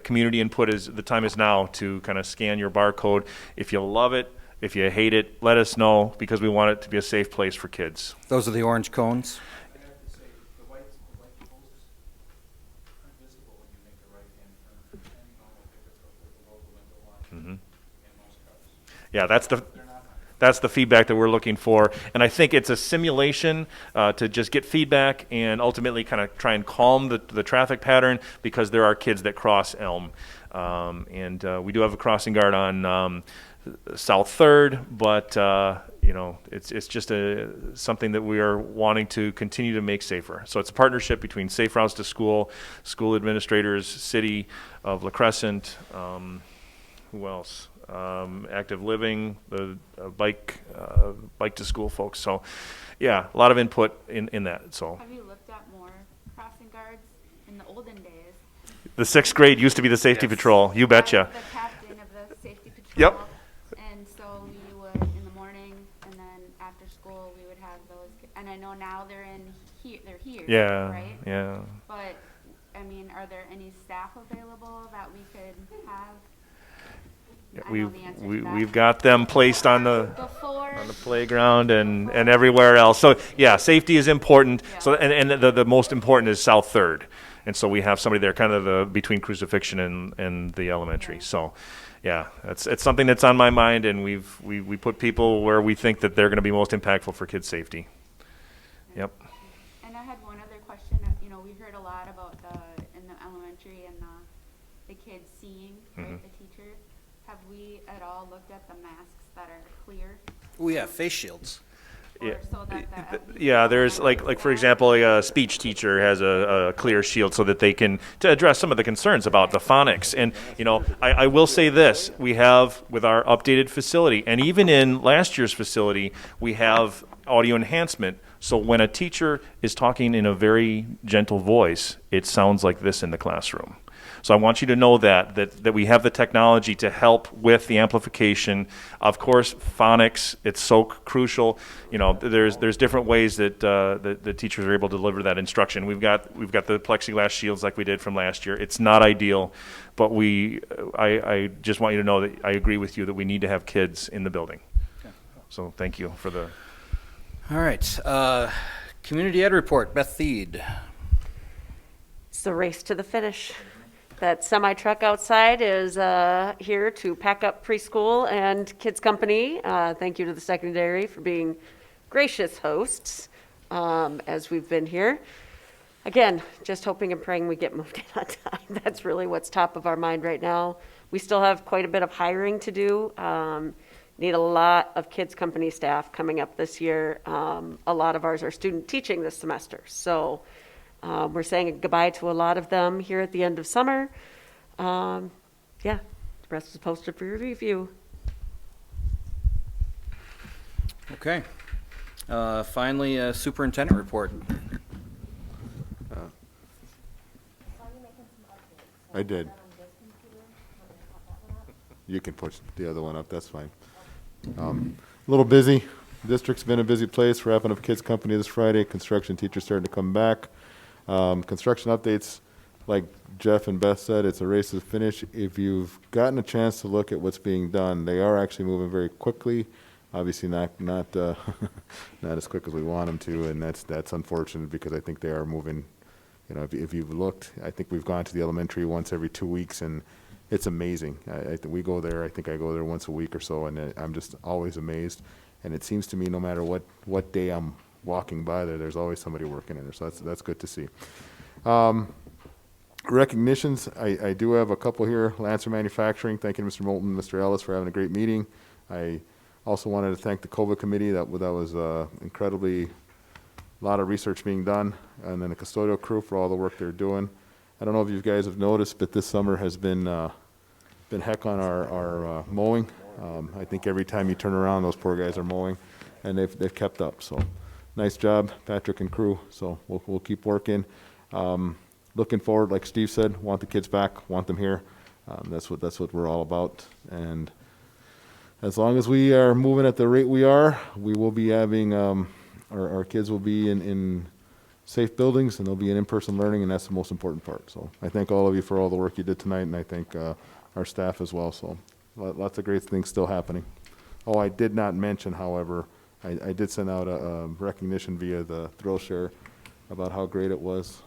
Community input is the time is now to kind of scan your barcode. If you love it, if you hate it, let us know, because we want it to be a safe place for kids. Those are the orange cones? Yeah, that's the feedback that we're looking for, and I think it's a simulation to just get feedback and ultimately kind of try and calm the traffic pattern, because there are kids that cross Elm, and we do have a crossing guard on South 3rd, but it's just something that we are wanting to continue to make safer. So it's a partnership between Safe Routes to School, school administrators, City of La Crescent, who else? Active Living, the bike to school folks. So, yeah, a lot of input in that. So Have you looked at more crossing guards in the olden days? the 6th grade used to be the safety patrol. You betcha. The captain of the safety patrol. Yep. And so we would, in the morning, and then after school, we would have those, and I know now they're here, Yeah. right? Yeah. But, I mean, are there any staff available that we could have? I know the answer to that. We've got them placed on the Before. playground and everywhere else. So yeah, safety is important. So and the most important is South 3rd, and so we have somebody there, kind of between Crucifixion and the elementary. So yeah, it's something that's on my mind, and we put people where we think that they're going to be most impactful for kids' safety. Yep. And I had one other question. We heard a lot about in the elementary and the kids seeing, right, Mhm. the teachers. Have we at all looked at the masks that are clear? Oh, yeah, face shields. Yeah. So that Yeah, there's like for example, a speech teacher has a clear shield so that they can to address some of the concerns about the phonics. And I will say this: we have with our updated facility, and even in last year's facility, we have audio enhancement. So when a teacher is talking in a very gentle voice, it sounds like this in the classroom. So I want you to know that we have the technology to help with the amplification. Of course, phonics, it's so crucial. There's different ways that the teachers are able to deliver that instruction. We've got the plexiglass shields like we did from last year. It's not ideal, but I just want you to know that I agree with you that we need to have kids in the building. Okay. So thank you for the. All right. Community Ed Report, Beth Theed. It's the race to the finish. That semi-truck outside is here to pack up preschool and kids company. Thank you to the secondary for being gracious hosts as we've been here. Again, just hoping and praying we get moved in on time. That's really what's top of our mind right now. We still have quite a bit of hiring to do. Need a lot of kids company staff coming up this year. A lot of ours are student teaching this semester. So we're saying goodbye to a lot of them here at the end of summer. Yeah, the rest is posted for your review. Okay. Finally, superintendent report. I did. You can push the other one up, that's fine. A little busy. District's been a busy place, wrapping up kids' company this Friday. Construction teachers starting to come back. Construction updates, like Jeff and Beth said, it's a race to the finish. If you've gotten a chance to look at what's being done, they are actually moving very quickly. Obviously not not as quick as we want them to, and that's unfortunate because I think they are moving. If you've looked, I think we've gone to the elementary once every 2 weeks, and it's amazing. I think we go there. I think I go there once a week or so, and I'm just always amazed. And it seems to me, no matter what day I'm walking by there, there's always somebody working in there. So that's good to see. Recognitions, I do have a couple here. Lancer Manufacturing, thanking Mr. Moulton and Mr. Ellis for having a great meeting. I also wanted to thank the COVID committee. That was incredibly, a lot of research being done. And then the custodial crew for all the work they're doing. I don't know if you guys have noticed, but this summer has been heck on our mowing. I think every time you turn around, those poor guys are mowing, and they've kept up. So, nice job, Patrick and crew. So we'll keep working. Looking forward, like Steve said, want the kids back, want them here. That's what we're all about. And as long as we are moving at the rate we are, we will be having our kids will be in safe buildings, and they'll be in in-person learning, and that's the most important part. So I thank all of you for all the work you did tonight, and I thank our staff as well. So lots of great things still happening. Oh, I did not mention, however, I did send out a recognition via the Thrill Share about how great it was.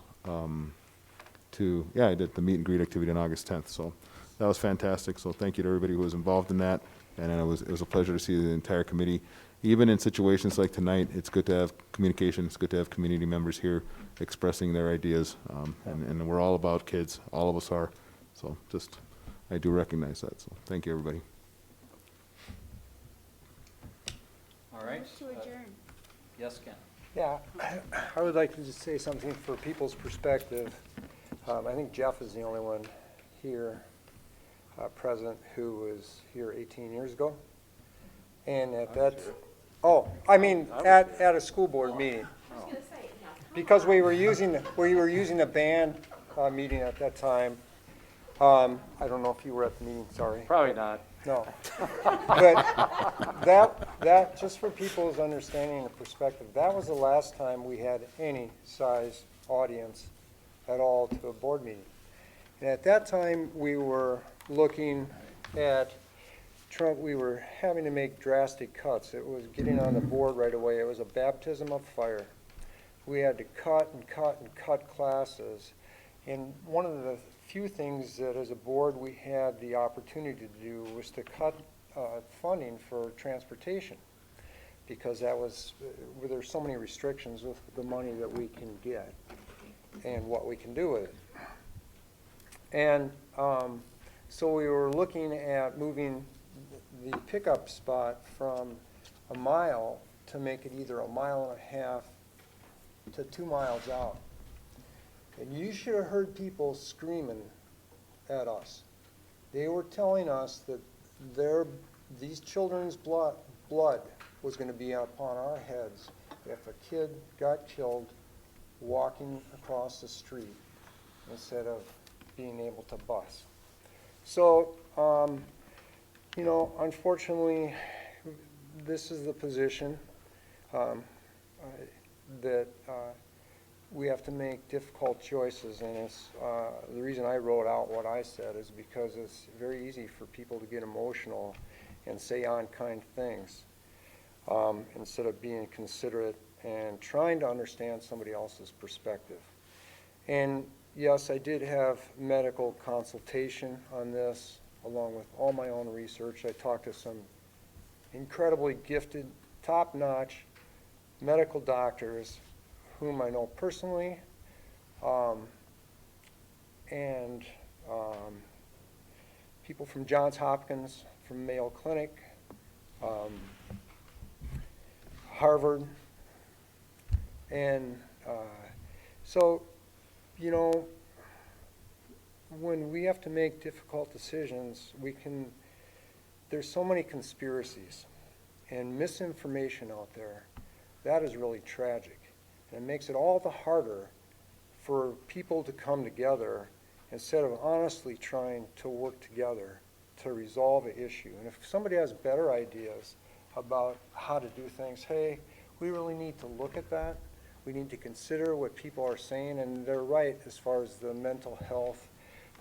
I did the meet and greet activity on August 10th. So that was fantastic. So thank you to everybody who was involved in that. And it was a pleasure to see the entire committee. Even in situations like tonight, it's good to have communication. It's good to have community members here expressing their ideas. And we're all about kids. All of us are. So I do recognize that. So thank you, everybody. All right. To adjourn. Yes, Ken. Yeah, I would like to just say something for people's perspective. I think Jeff is the only one here present who was here 18 years ago. And at that, at a school board meeting. Because we were using a band meeting at that time. I don't know if you were at the meeting, sorry. Probably not. No. But that, just for people's understanding and perspective, that was the last time we had any size audience at all to a board meeting. And at that time, we were looking at we were having to make drastic cuts. It was getting on the board right away. It was a baptism of fire. We had to cut and cut and cut classes. And one of the few things that as a board we had the opportunity to do was to cut funding for transportation, because that was, there's so many restrictions with the money that we can get and what we can do with it. And so we were looking at moving the pickup spot from a mile to make it either 1.5 miles to 2 miles out. And you should have heard people screaming at us. They were telling us that these children's blood was going to be upon our heads if a kid got killed walking across the street instead of being able to bus. So, unfortunately, this is the position that we have to make difficult choices, and it's the reason I wrote out what I said is because it's very easy for people to get emotional and say unkind things instead of being considerate and trying to understand somebody else's perspective. And yes, I did have medical consultation on this along with all my own research. I talked to some incredibly gifted, top-notch medical doctors whom I know personally, and people from Johns Hopkins, from Mayo Clinic, Harvard, and so, when we have to make difficult decisions, there's so many conspiracies and misinformation out there. That is really tragic. And it makes it all the harder for people to come together instead of honestly trying to work together to resolve an issue. And if somebody has better ideas about how to do things, hey, we really need to look at that. We need to consider what people are saying, and they're right as far as the mental health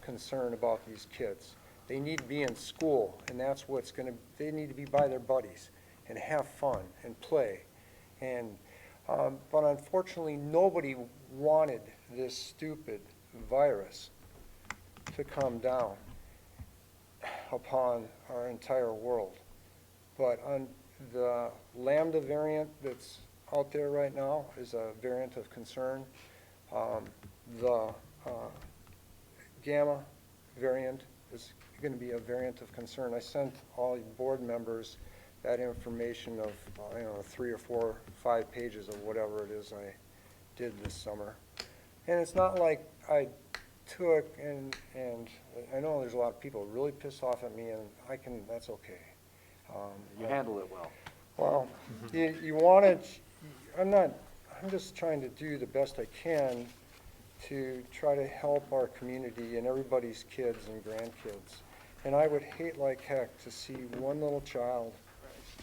concern about these kids. They need to be in school, and that's they need to be by their buddies and have fun and play. And but unfortunately, nobody wanted this stupid virus to come down upon our entire world. But on the Lambda variant that's out there right now is a variant of concern. Gamma variant is going to be a variant of concern. I sent all the board members that information of, 3 or 4, 5 pages of whatever it is I did this summer. And it's not like I took and I know there's a lot of people really pissed off at me, and that's okay. You handle it well. Well, you want it, I'm just trying to do the best I can to try to help our community and everybody's kids and grandkids. And I would hate like heck to see one little child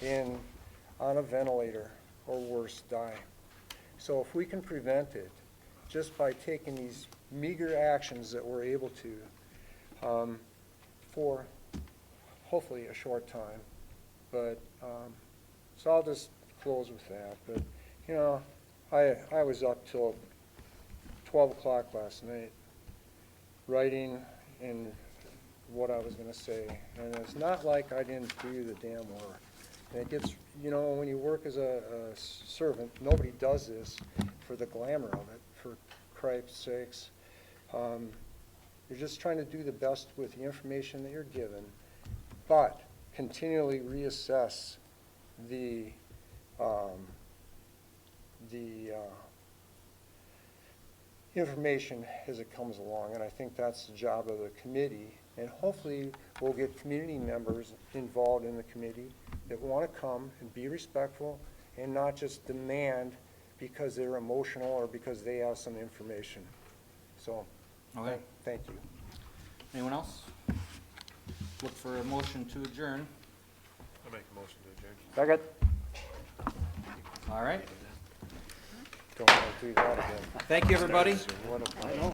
on a ventilator or worse die. So if we can prevent it just by taking these meager actions that we're able to for hopefully a short time. But so I'll just close with that. But I was up till 12 o'clock last night writing in what I was going to say, and it's not like I didn't do the damn work. And it gets, when you work as a servant, nobody does this for the glamour of it, for Christ's sakes. You're just trying to do the best with the information that you're given, but continually reassess the information as it comes along, and I think that's the job of the committee. And hopefully we'll get community members involved in the committee that want to come and be respectful and not just demand because they're emotional or because they have some information. So, Okay. Thank you. Anyone else? Look for a motion to adjourn. I'll make a motion to adjourn. Second. All right. Don't want to do that again. Thank you, everybody. What a-